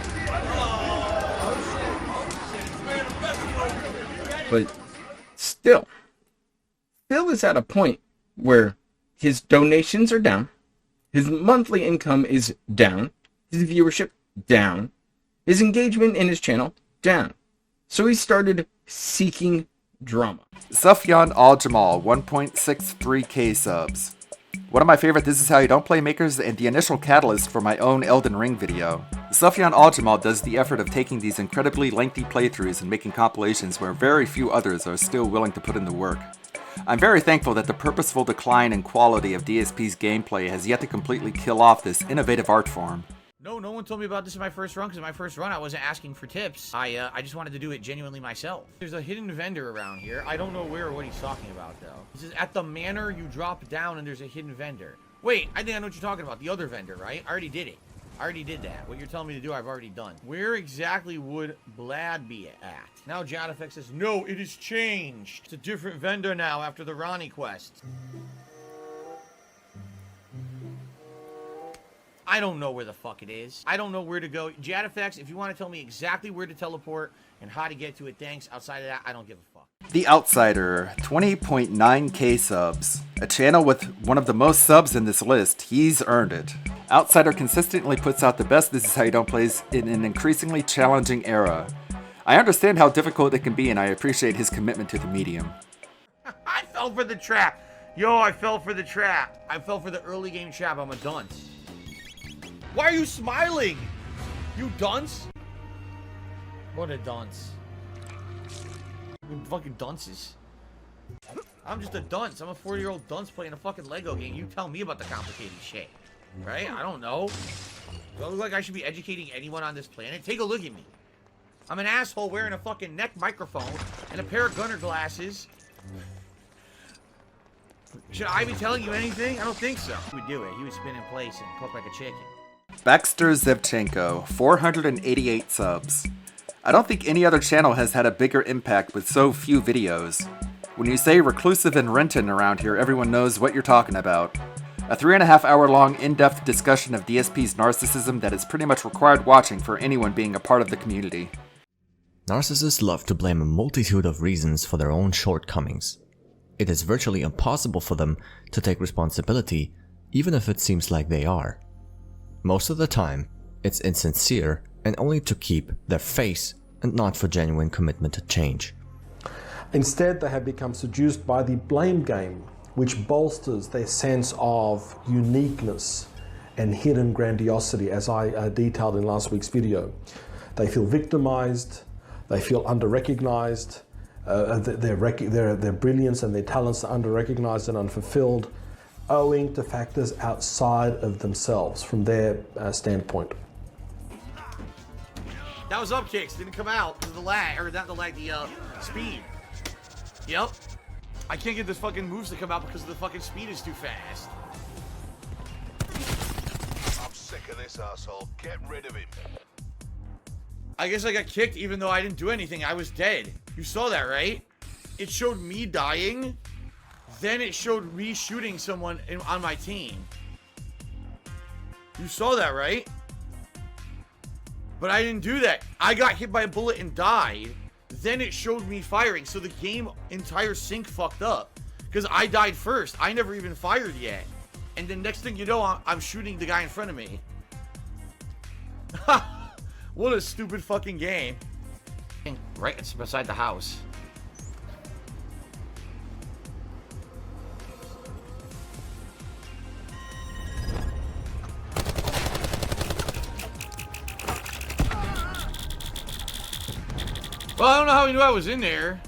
But still, Phil is at a point where his donations are down, his monthly income is down, his viewership down, his engagement in his channel down. So he started seeking drama. Sufyan Al Jamal, 1.63k subs. One of my favorite This Is How You Don't Play makers and the initial catalyst for my own Elden Ring video. Sufyan Al Jamal does the effort of taking these incredibly lengthy playthroughs and making compilations where very few others are still willing to put in the work. I'm very thankful that the purposeful decline in quality of DSP's gameplay has yet to completely kill off this innovative art form. No one told me about this in my first run, because in my first run I wasn't asking for tips. I just wanted to do it genuinely myself. There's a hidden vendor around here. I don't know where or what he's talking about, though. This is at the manor, you drop down and there's a hidden vendor. Wait, I think I know what you're talking about. The other vendor, right? I already did it. I already did that. What you're telling me to do, I've already done. Where exactly would Blad be at? Now JadFX says, no, it has changed. It's a different vendor now after the Ronnie quest. I don't know where the fuck it is. I don't know where to go. JadFX, if you want to tell me exactly where to teleport and how to get to it, thanks. Outside of that, I don't give a fuck. The Outsider, 20.9k subs. A channel with one of the most subs in this list, he's earned it. Outsider consistently puts out the best This Is How You Don't plays in an increasingly challenging era. I understand how difficult it can be and I appreciate his commitment to the medium. I fell for the trap. Yo, I fell for the trap. I fell for the early game trap. I'm a dunce. Why are you smiling? You dunce? What a dunce. You fucking dunces. I'm just a dunce. I'm a 40-year-old dunce playing a fucking Lego game. You tell me about the complicated shit. Right? I don't know. Do I look like I should be educating anyone on this planet? Take a look at me. I'm an asshole wearing a fucking neck microphone and a pair of gunner glasses. Should I be telling you anything? I don't think so. He would do it. He would spin in place and cook like a chicken. Baxter Zevchenko, 488 subs. I don't think any other channel has had a bigger impact with so few videos. When you say reclusive and Renton around here, everyone knows what you're talking about. A 3.5 hour long in-depth discussion of DSP's narcissism that is pretty much required watching for anyone being a part of the community. Narcissists love to blame a multitude of reasons for their own shortcomings. It is virtually impossible for them to take responsibility, even if it seems like they are. Most of the time, it's insincere and only to keep their face and not for genuine commitment to change. Instead, they have become seduced by the blame game, which bolsters their sense of uniqueness and hidden grandiosity, as I detailed in last week's video. They feel victimized, they feel under-recognized, their brilliance and their talents are under-recognized and unfulfilled, owing to factors outside of themselves from their standpoint. That was up kicks, didn't come out because of the lag, or not the lag, the speed. Yep. I can't get this fucking moves to come out because the fucking speed is too fast. I'm sick of this asshole. Get rid of him. I guess I got kicked even though I didn't do anything. I was dead. You saw that, right? It showed me dying. Then it showed me shooting someone on my team. You saw that, right? But I didn't do that. I got hit by a bullet and died. Then it showed me firing. So the game entire sync fucked up. Because I died first. I never even fired yet. And then next thing you know, I'm shooting the guy in front of me. What a stupid fucking game. Right, it's beside the house. Well, I don't know how he knew I was in there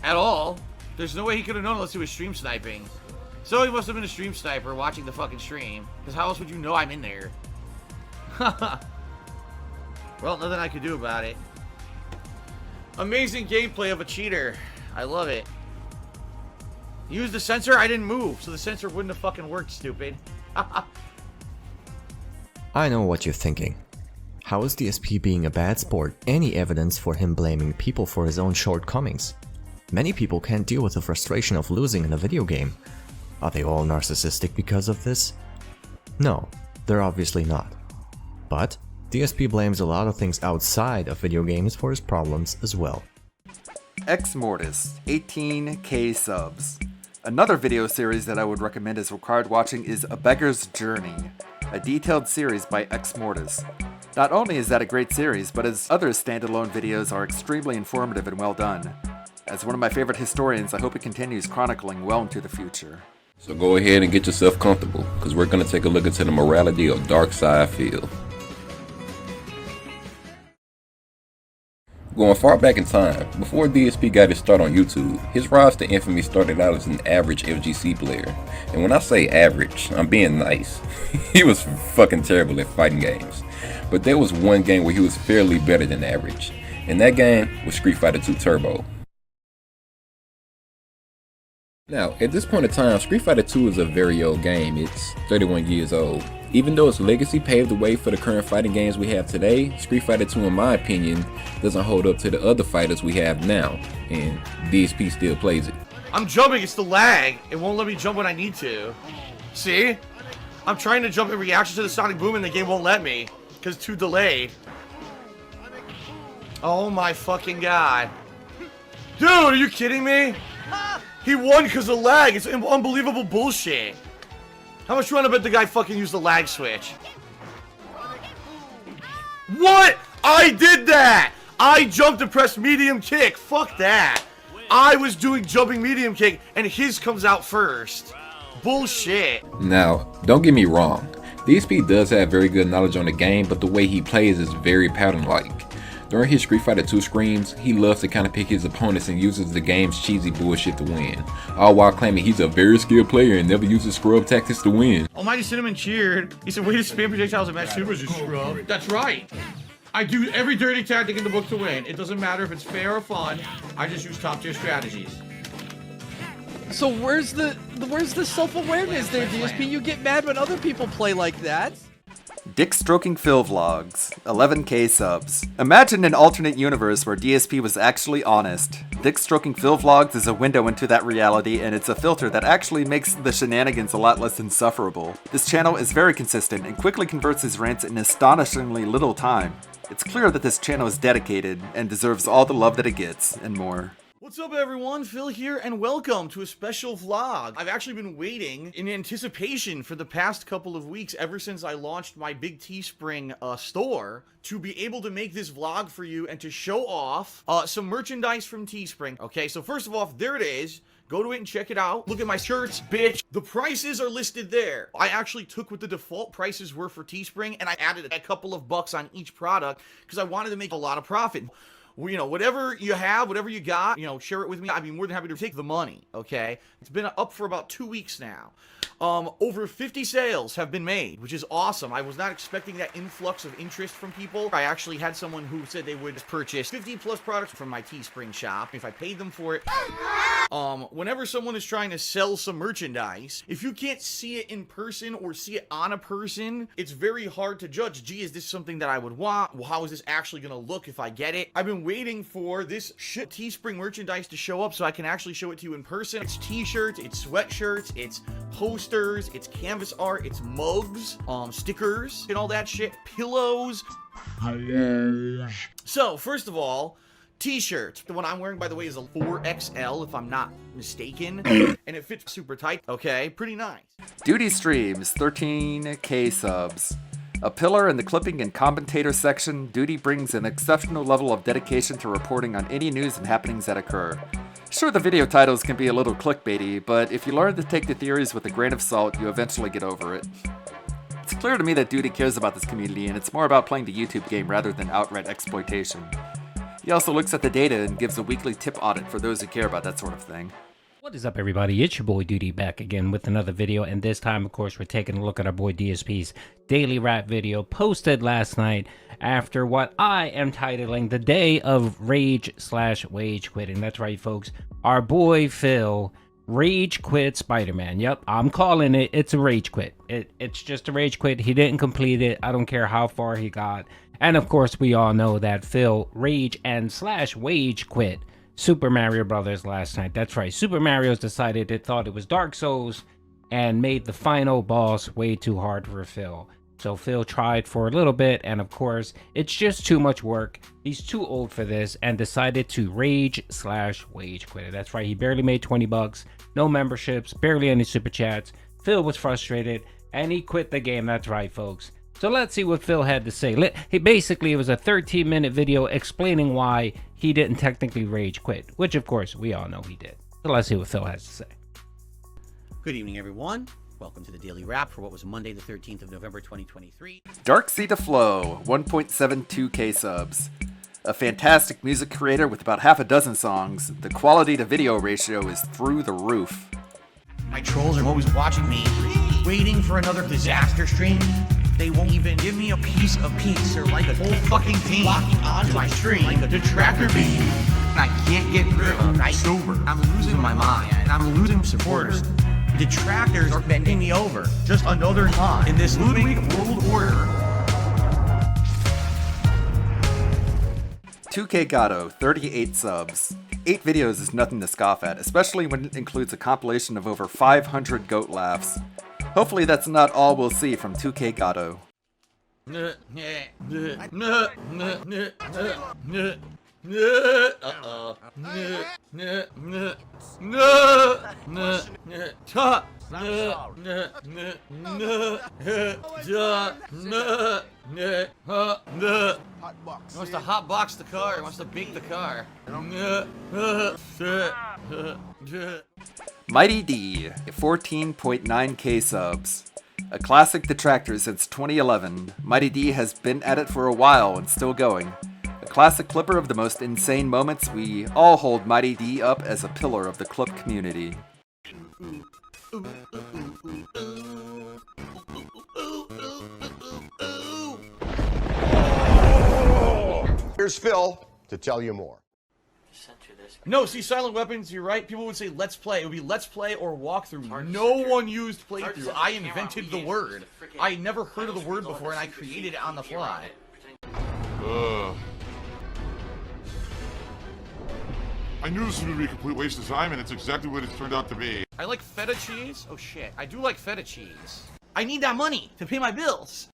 at all. There's no way he could have known unless he was stream sniping. So he must have been a stream sniper watching the fucking stream. Because how else would you know I'm in there? Well, nothing I could do about it. Amazing gameplay of a cheater. I love it. Use the sensor? I didn't move, so the sensor wouldn't have fucking worked, stupid. I know what you're thinking. How is DSP being a bad sport any evidence for him blaming people for his own shortcomings? Many people can't deal with the frustration of losing in a video game. Are they all narcissistic because of this? No, they're obviously not. But DSP blames a lot of things outside of video games for his problems as well. Ex Mortis, 18k subs. Another video series that I would recommend as required watching is A Beggar's Journey, a detailed series by Ex Mortis. Not only is that a great series, but his other standalone videos are extremely informative and well done. As one of my favorite historians, I hope it continues chronicling well into the future. So go ahead and get yourself comfortable, because we're going to take a look into the morality of DarksydeDetective. Going far back in time, before DSP got his start on YouTube, his rise to infamy started out as an average FGC player. And when I say average, I'm being nice. He was fucking terrible at fighting games. But there was one game where he was fairly better than average, and that game was Street Fighter II Turbo. Now, at this point in time, Street Fighter II is a very old game. It's 31 years old. Even though its legacy paved the way for the current fighting games we have today, Street Fighter II, in my opinion, doesn't hold up to the other fighters we have now, and DSP still plays it. I'm jumping, it's the lag. It won't let me jump when I need to. See? I'm trying to jump in reaction to the sonic boom and the game won't let me, because it's too delayed. Oh my fucking god. Dude, are you kidding me? He won because of lag. It's unbelievable bullshit. How much you want to bet the guy fucking used the lag switch? What? I did that! I jumped and pressed medium kick. Fuck that. I was doing jumping medium kick and his comes out first. Bullshit. Now, don't get me wrong. DSP does have very good knowledge on the game, but the way he plays is very pattern-like. During his Street Fighter II screams, he loves to kind of pick his opponents and uses the game's cheesy bullshit to win, all while claiming he's a very skilled player and never uses scrub tactics to win. Almighty Cinnamon cheered. He said, way to spam projectiles and match supers, you scrub. That's right. I do every dirty tactic in the book to win. It doesn't matter if it's fair or fun. I just use top tier strategies. So where's the self-awareness there, DSP? You get mad when other people play like that. Dick Stroking Phil Vlogs, 11k subs. Imagine an alternate universe where DSP was actually honest. Dick Stroking Phil Vlogs is a window into that reality, and it's a filter that actually makes the shenanigans a lot less insufferable. This channel is very consistent and quickly converts his rants in astonishingly little time. It's clear that this channel is dedicated and deserves all the love that it gets, and more. What's up everyone, Phil here, and welcome to a special vlog. I've actually been waiting in anticipation for the past couple of weeks, ever since I launched my big Teespring store, to be able to make this vlog for you and to show off some merchandise from Teespring. Okay, so first of all, there it is. Go to it and check it out. Look at my shirts, bitch. The prices are listed there. I actually took what the default prices were for Teespring and I added a couple of bucks on each product because I wanted to make a lot of profit. You know, whatever you have, whatever you got, you know, share it with me. I'd be more than happy to take the money, okay? It's been up for about 2 weeks now. Over 50 sales have been made, which is awesome. I was not expecting that influx of interest from people. I actually had someone who said they would purchase 50 plus products from my Teespring shop if I paid them for it. Whenever someone is trying to sell some merchandise, if you can't see it in person or see it on a person, it's very hard to judge. Gee, is this something that I would want? Well, how is this actually gonna look if I get it? I've been waiting for this shit Teespring merchandise to show up so I can actually show it to you in person. It's t-shirts, it's sweatshirts, it's posters, it's canvas art, it's mugs, stickers, and all that shit, pillows. So, first of all, t-shirt. The one I'm wearing, by the way, is a 4XL, if I'm not mistaken, and it fits super tight. Okay, pretty nice. Duty Streams, 13k subs. A pillar in the clipping and commentator section, Duty brings an exceptional level of dedication to reporting on any news and happenings that occur. Sure, the video titles can be a little clickbaity, but if you learn to take the theories with a grain of salt, you eventually get over it. It's clear to me that Duty cares about this community, and it's more about playing the YouTube game rather than outright exploitation. He also looks at the data and gives a weekly tip audit for those who care about that sort of thing. What is up, everybody? It's your boy Duty back again with another video, and this time, of course, we're taking a look at our boy DSP's daily rap video posted last night after what I am titling the day of rage/wage quitting. That's right, folks. Our boy Phil Rage quit Spider-Man. Yep, I'm calling it. It's a rage quit. It's just a rage quit. He didn't complete it. I don't care how far he got. And of course, we all know that Phil rage and / wage quit Super Mario Brothers last night. That's right. Super Mario's decided it thought it was Dark Souls and made the final boss way too hard for Phil. So Phil tried for a little bit, and of course, it's just too much work. He's too old for this and decided to rage / wage quit it. That's right. He barely made 20 bucks. No memberships, barely any super chats. Phil was frustrated and he quit the game. That's right, folks. So let's see what Phil had to say. It was a 13-minute video explaining why he didn't technically rage quit, which of course we all know he did. So let's see what Phil has to say. Good evening, everyone. Welcome to the Daily Wrap for what was Monday, the 13th of November, 2023. Darksy DePhil, 1.72k subs. A fantastic music creator with about half a dozen songs. The quality to video ratio is through the roof. My trolls are always watching me, waiting for another disaster stream. They won't even give me a piece of peace or like a whole fucking team locking onto my stream like a Detractor Beam. I can't get rid of it. Sober. I'm losing my mind. I'm losing supporters. Detractors are bending me over. Just another pawn in this Ludwig world order. 2K Gatto, 38 subs. 8 videos is nothing to scoff at, especially when it includes a compilation of over 500 GOAT laughs. Hopefully that's not all we'll see from 2K Gatto. He wants to hotbox the car. He wants to bake the car. Mighty D, 14.9k subs. A classic detractor since 2011, Mighty D has been at it for a while and still going. A classic clipper of the most insane moments, we all hold Mighty D up as a pillar of the clip community. Here's Phil to tell you more. No, see, Silent Weapons, you're right. People would say let's play. It would be let's play or walkthrough. No one used playthrough. I invented the word. I never heard of the word before, and I created it on the fly. I knew this was going to be a complete waste of time, and it's exactly what it's turned out to be. I like feta cheese. Oh, shit. I do like feta cheese. I need that money to pay my bills.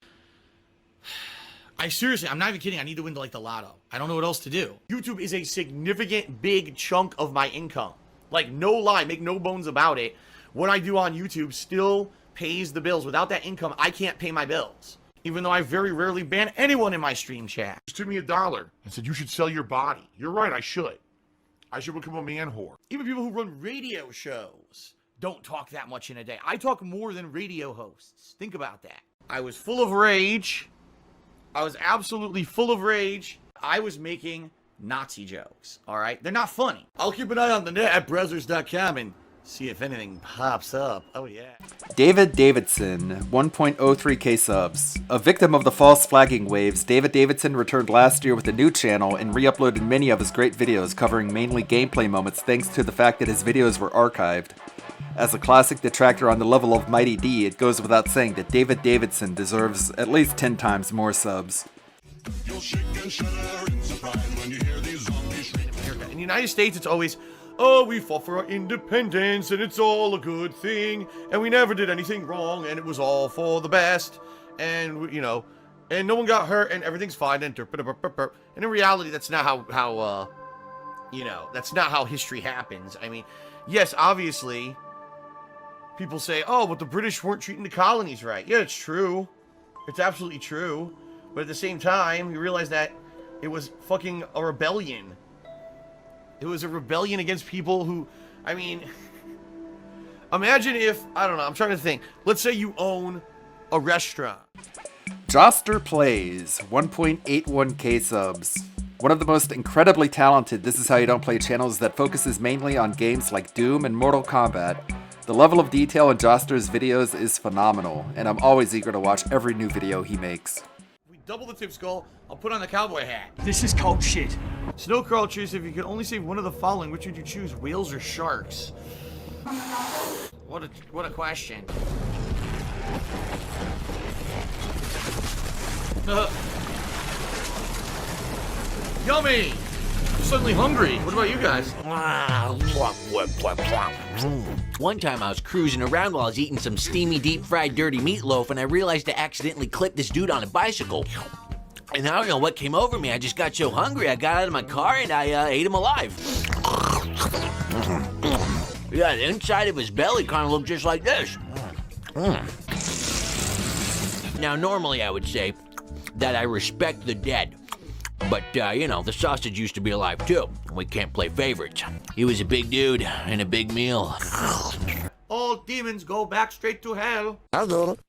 Seriously, I'm not even kidding. I need to win like the lotto. I don't know what else to do. YouTube is a significant, big chunk of my income. Like, no lie, make no bones about it. What I do on YouTube still pays the bills. Without that income, I can't pay my bills. Even though I very rarely ban anyone in my stream chat. Just took me $1 and said you should sell your body. You're right, I should. I should become a man whore. Even people who run radio shows don't talk that much in a day. I talk more than radio hosts. Think about that. I was full of rage. I was absolutely full of rage. I was making Nazi jokes, all right? They're not funny. I'll keep an eye on the net at browsers.com and see if anything pops up. Oh, yeah. David Davidson, 1.03k subs. A victim of the false flagging waves, David Davidson returned last year with a new channel and re-uploaded many of his great videos covering mainly gameplay moments thanks to the fact that his videos were archived. As a classic detractor on the level of Mighty D, it goes without saying that David Davidson deserves at least 10 times more subs. In the United States, it's always, oh, we fought for our independence, and it's all a good thing, and we never did anything wrong, and it was all for the best, and, you know, and no one got hurt, and everything's fine, and in reality, that's not how you know, that's not how history happens. I mean, yes, obviously, people say, oh, but the British weren't treating the colonies right. Yeah, it's true. It's absolutely true. But at the same time, you realize that it was fucking a rebellion. It was a rebellion against people who, I mean, imagine if, I don't know, I'm trying to think. Let's say you own a restaurant. Joster Plays, 1.81k subs. One of the most incredibly talented This Is How You Don't Play channels that focuses mainly on games like Doom and Mortal Kombat. The level of detail in Joster's videos is phenomenal, and I'm always eager to watch every new video he makes. We double the tip skull, I'll put on the cowboy hat. This is cold shit. Snow crawlers, if you could only save one of the following, which would you choose, whales or sharks? What a question. Yummy! I'm suddenly hungry. What about you guys? One time I was cruising around while I was eating some steamy, deep-fried, dirty meatloaf, and I realized I accidentally clipped this dude on a bicycle. And I don't know what came over me. I just got so hungry, I got out of my car and I ate him alive. Yeah, the inside of his belly kind of looked just like this. Now, normally I would say that I respect the dead. But, you know, the sausage used to be alive too. We can't play favorites. He was a big dude and a big meal. All demons go back straight to hell. I did it.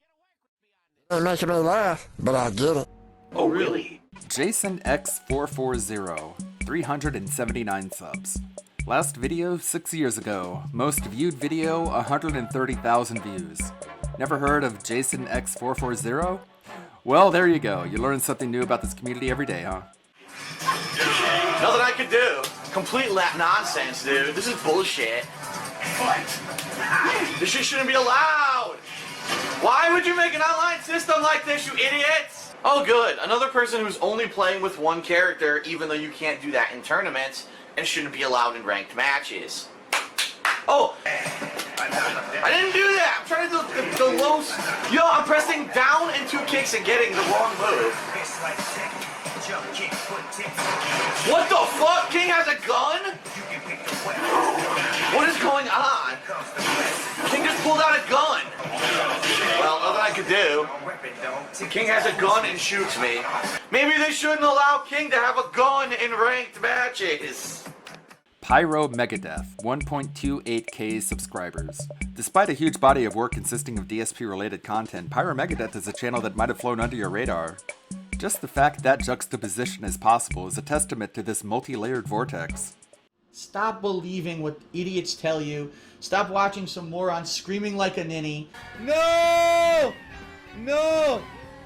It makes me laugh, but I did it. Oh, really? Jason X440, 379 subs. Last video 6 years ago. Most viewed video 130,000 views. Never heard of Jason X440? Well, there you go. You learn something new about this community every day, huh? Nothing I could do. Complete nonsense, dude. This is bullshit. What? This shit shouldn't be allowed. Why would you make an online system like this, you idiots? Oh, good. Another person who's only playing with one character, even though you can't do that in tournaments, and shouldn't be allowed in ranked matches. Oh! I didn't do that! I'm trying to do the low... Yo, I'm pressing down and 2 kicks and getting the wrong move. What the fuck? King has a gun? What is going on? King just pulled out a gun. Well, nothing I could do. King has a gun and shoots me. Maybe they shouldn't allow King to have a gun in ranked matches. Pyro Megadeth, 1.28k subscribers. Despite a huge body of work consisting of DSP-related content, Pyro Megadeth is a channel that might have flown under your radar. Just the fact that juxtaposition is possible is a testament to this multi-layered vortex. Stop believing what idiots tell you. Stop watching some morons screaming like a ninny. No! No!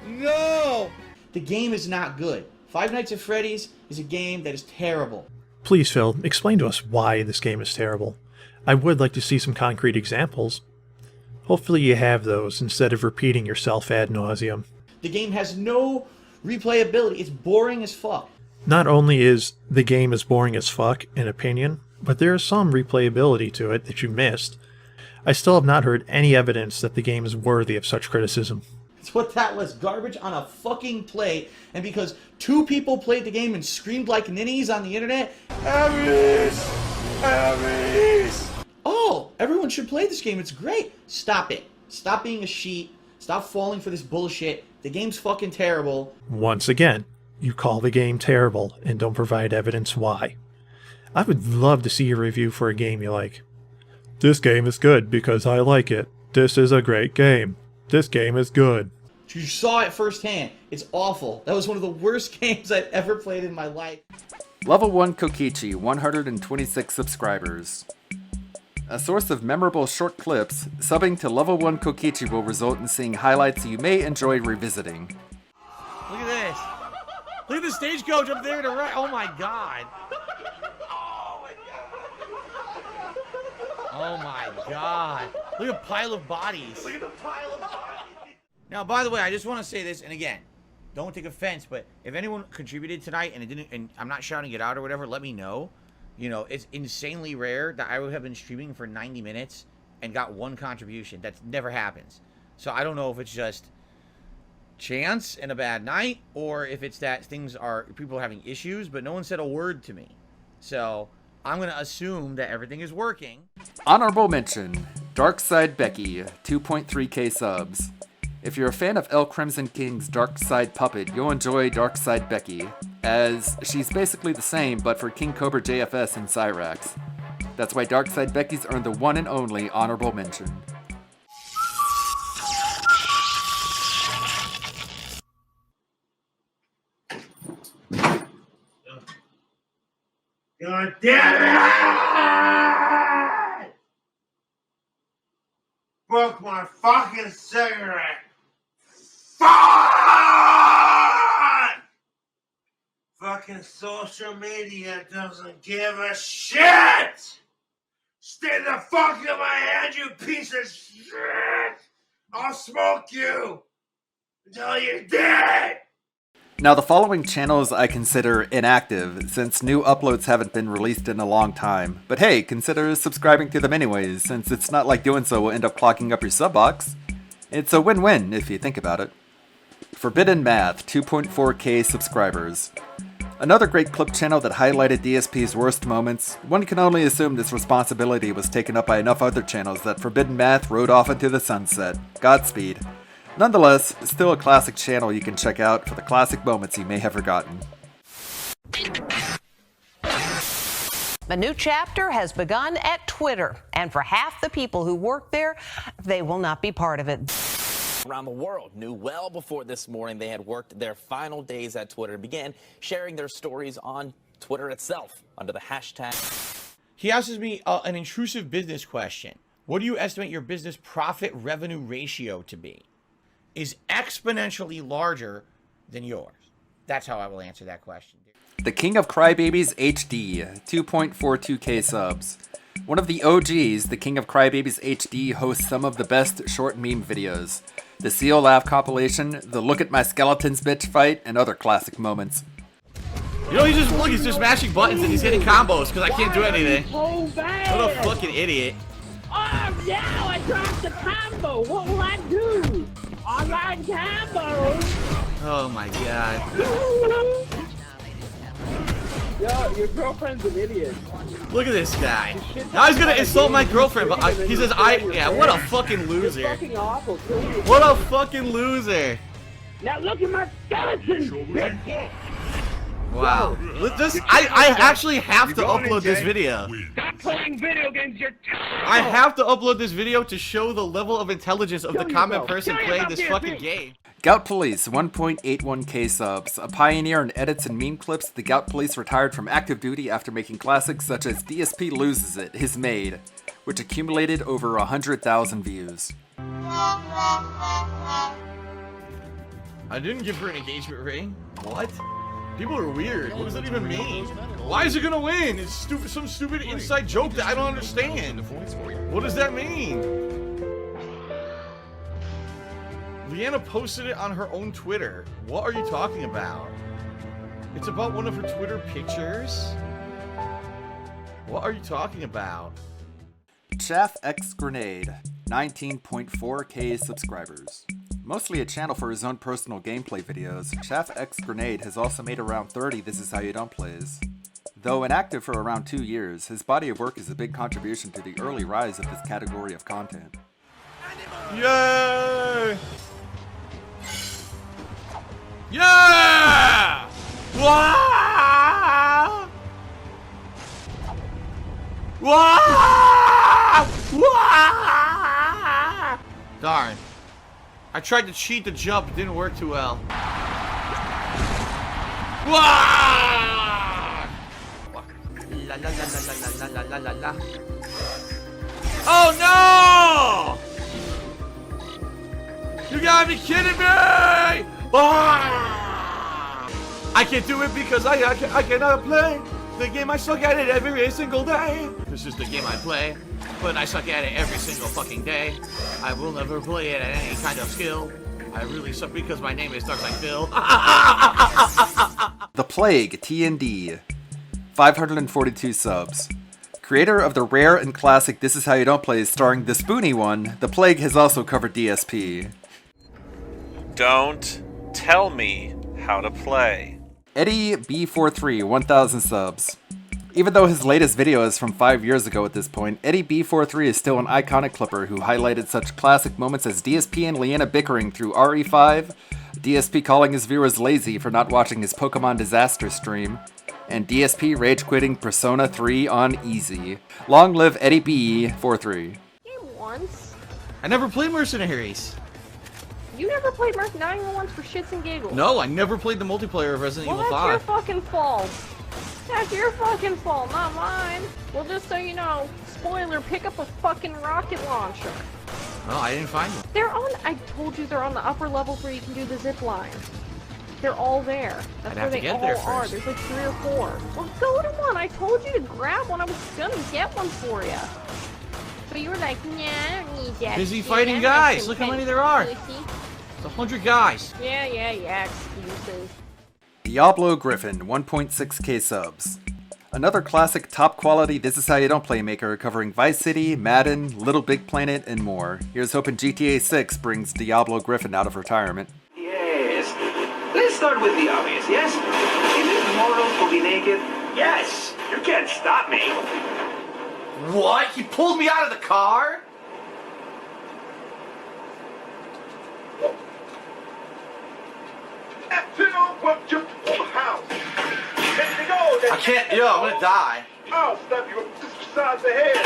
No! The game is not good. Five Nights at Freddy's is a game that is terrible. Please, Phil, explain to us why this game is terrible. I would like to see some concrete examples. Hopefully you have those, instead of repeating yourself ad nauseum. The game has no replayability. It's boring as fuck. Not only is the game as boring as fuck, in opinion, but there is some replayability to it that you missed. I still have not heard any evidence that the game is worthy of such criticism. It's what that was, garbage on a fucking plate, and because 2 people played the game and screamed like ninnies on the internet, Aries! Aries! Oh, everyone should play this game, it's great! Stop it. Stop being a sheep. Stop falling for this bullshit. The game's fucking terrible. Once again, you call the game terrible and don't provide evidence why. I would love to see a review for a game you like. This game is good because I like it. This is a great game. This game is good. You saw it firsthand. It's awful. That was one of the worst games I've ever played in my life. Level 1 Kokichi, 126 subscribers. A source of memorable short clips, subbing to Level 1 Kokichi will result in seeing highlights you may enjoy revisiting. Look at this. Look at the stagecoach up there to the right. Oh my god. Oh my god. Look at the pile of bodies. Look at the pile of bodies. Now, by the way, I just want to say this, and again, don't take offense, but if anyone contributed tonight and it didn't, and I'm not shouting it out or whatever, let me know. You know, it's insanely rare that I would have been streaming for 90 minutes and got 1 contribution. That never happens. So I don't know if it's just chance and a bad night, or if it's that people are having issues, but no one said a word to me. So I'm going to assume that everything is working. Honorable mention, Darkside Becky, 2.3k subs. If you're a fan of L Crimson King's Darkside Puppet, you'll enjoy Darkside Becky, as she's basically the same but for King Cobra JFS and Cyrax. That's why Darkside Becky's earned the one and only honorable mention. God damn it! Broke my fucking cigarette. Fuck! Fucking social media doesn't give a shit! Stay the fuck in my hand, you piece of shit! I'll smoke you until you're dead! Now the following channels I consider inactive, since new uploads haven't been released in a long time. But hey, consider subscribing to them anyways, since it's not like doing so will end up clogging up your sub box. It's a win-win if you think about it. Forbidden Math, 2.4k subscribers. Another great clip channel that highlighted DSP's worst moments. One can only assume this responsibility was taken up by enough other channels that Forbidden Math rode off into the sunset. Godspeed. Nonetheless, still a classic channel you can check out for the classic moments you may have forgotten. A new chapter has begun at Twitter, and for half the people who work there, they will not be part of it. Around the world knew well before this morning they had worked their final days at Twitter and began sharing their stories on Twitter itself under the hashtag. He asks me an intrusive business question. What do you estimate your business profit revenue ratio to be? Is exponentially larger than yours? That's how I will answer that question. The King of Crybabies HD, 2.42k subs. One of the OGs, the King of Crybabies HD hosts some of the best short meme videos. The Seal Laugh compilation, the Look at My Skeletons bitch fight, and other classic moments. You know, he's just mashing buttons and he's hitting combos because I can't do anything. What a fucking idiot. Oh no, I dropped the combo! What will I do? Online combo! Oh my god. Yo, your girlfriend's an idiot. Look at this guy. Now he's gonna insult my girlfriend, but he says yeah, what a fucking loser. Fucking awful. What a fucking loser. Now look at my skeleton! Wow. I actually have to upload this video. Stop playing video games, you're I have to upload this video to show the level of intelligence of the common person playing this fucking game. Gout Police, 1.81k subs. A pioneer in edits and meme clips, the Gout Police retired from active duty after making classics such as DSP Loses It, His Maid, which accumulated over 100,000 views. I didn't give her an engagement ring. What? People are weird. What does that even mean? Why is it gonna win? It's stupid, some stupid inside joke that I don't understand. What does that mean? Leanna posted it on her own Twitter. What are you talking about? It's about one of her Twitter pictures? What are you talking about? Chaff X Grenade, 19.4k subscribers. Mostly a channel for his own personal gameplay videos, Chaff X Grenade has also made around 30 This Is How You Don't plays. Though inactive for around 2 years, his body of work is a big contribution to the early rise of this category of content. Yay! Yeah! Wah! Wah! Wah! Darn. I tried to cheat the jump, it didn't work too well. Wah! La la la la la la la la la. Oh no! You gotta be kidding me! Ah! I can't do it because I cannot play the game. I suck at it every single day. This is the game I play, but I suck at it every single fucking day. I will never play it at any kind of skill. I really suck because my name is DarksydeDePhil. The Plague, TND, 542 subs. Creator of the rare and classic This Is How You Don't Play starring the Spoony one, The Plague has also covered DSP. Don't tell me how to play. Eddie B43, 1000 subs. Even though his latest video is from 5 years ago at this point, Eddie B43 is still an iconic clipper who highlighted such classic moments as DSP and Leanna bickering through RE5, DSP calling his viewers lazy for not watching his Pokemon Disaster stream, and DSP rage-quitting Persona 3 on easy. Long live Eddie B43. Once. I never played Mercenaries. You never played Mercenaries once for shits and giggles. No, I never played the multiplayer of Resident Evil 5. Well, that's your fucking fault. That's your fucking fault, not mine. Well, just so you know, spoiler, pick up a fucking rocket launcher. Oh, I didn't find them. They're on, I told you they're on the upper levels where you can do the zip line. They're all there. That's where they all are. There's like 3 or 4. Well, go to one. I told you to grab one. I was gonna get one for you. But you were like, nah, I don't need that. Busy shit. fighting I'm guys. actually Look how many kinda there are. pussy." It's 100 guys. Yeah, excuses. Diablo Griffin, 1.6k subs. Another classic top quality This Is How You Don't Play maker covering Vice City, Madden, Little Big Planet, and more. Here's hoping GTA 6 brings Diablo Griffin out of retirement. Yes. Let's start with the obvious, yes? Is it moral to be naked? Yes! You can't stop me! What? He pulled me out of the car? I can't, yo, I'm gonna die. I'll stop you just beside the head.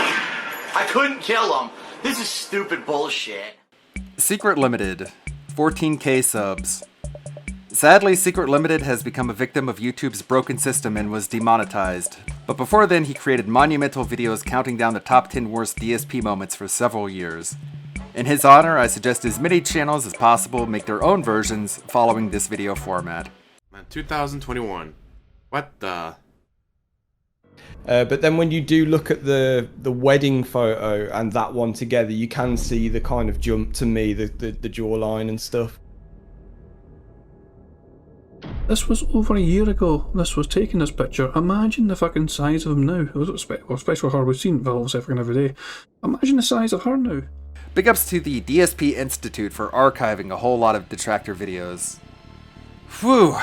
I couldn't kill him. This is stupid bullshit. Secret Limited, 14k subs. Sadly, Secret Limited has become a victim of YouTube's broken system and was demonetized. But before then, he created monumental videos counting down the top 10 worst DSP moments for several years. In his honor, I suggest as many channels as possible make their own versions following this video format. 2021. What the? But then when you do look at the wedding photo and that one together, you can see the kind of jump to me, the jawline and stuff. This was over a year ago. This was taking this picture. Imagine the fucking size of him now. Especially her. We've seen Valve fucking every day. Imagine the size of her now. Big ups to the DSP Institute for archiving a whole lot of Detractor videos. Whew.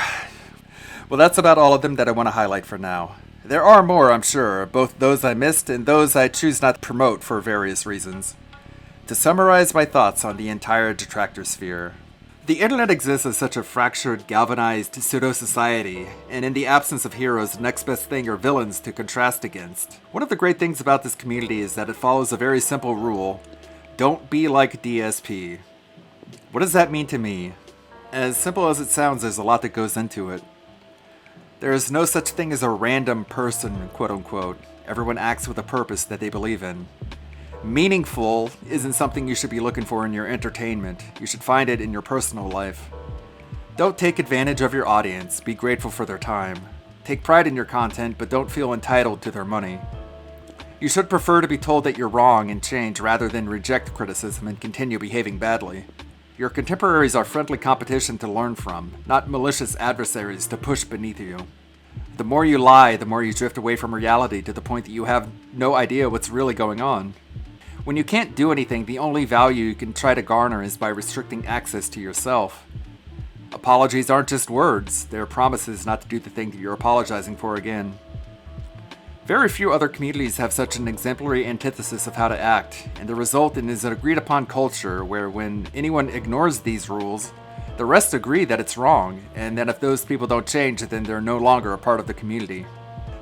Well, that's about all of them that I want to highlight for now. There are more, I'm sure, both those I missed and those I choose not to promote for various reasons. To summarize my thoughts on the entire Detractor sphere, the internet exists as such a fractured, galvanized pseudo-society, and in the absence of heroes, the next best thing are villains to contrast against. One of the great things about this community is that it follows a very simple rule: don't be like DSP. What does that mean to me? As simple as it sounds, there's a lot that goes into it. There is no such thing as a random person, quote-unquote. Everyone acts with a purpose that they believe in. Meaningful isn't something you should be looking for in your entertainment. You should find it in your personal life. Don't take advantage of your audience. Be grateful for their time. Take pride in your content, but don't feel entitled to their money. You should prefer to be told that you're wrong and change rather than reject criticism and continue behaving badly. Your contemporaries are friendly competition to learn from, not malicious adversaries to push beneath you. The more you lie, the more you drift away from reality to the point that you have no idea what's really going on. When you can't do anything, the only value you can try to garner is by restricting access to yourself. Apologies aren't just words, they're promises not to do the thing that you're apologizing for again. Very few other communities have such an exemplary antithesis of how to act, and the result is an agreed-upon culture where when anyone ignores these rules, the rest agree that it's wrong, and that if those people don't change, then they're no longer a part of the community.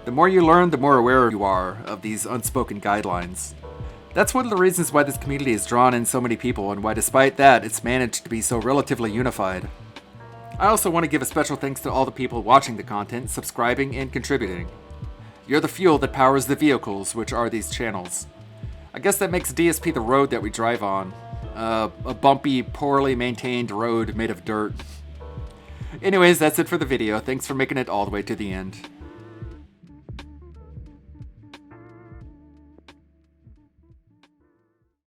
The more you learn, the more aware you are of these unspoken guidelines. That's one of the reasons why this community has drawn in so many people, and why despite that, it's managed to be so relatively unified. I also want to give a special thanks to all the people watching the content, subscribing, and contributing. You're the fuel that powers the vehicles, which are these channels. I guess that makes DSP the road that we drive on. A bumpy, poorly maintained road made of dirt. Anyways, that's it for the video. Thanks for making it all the way to the end.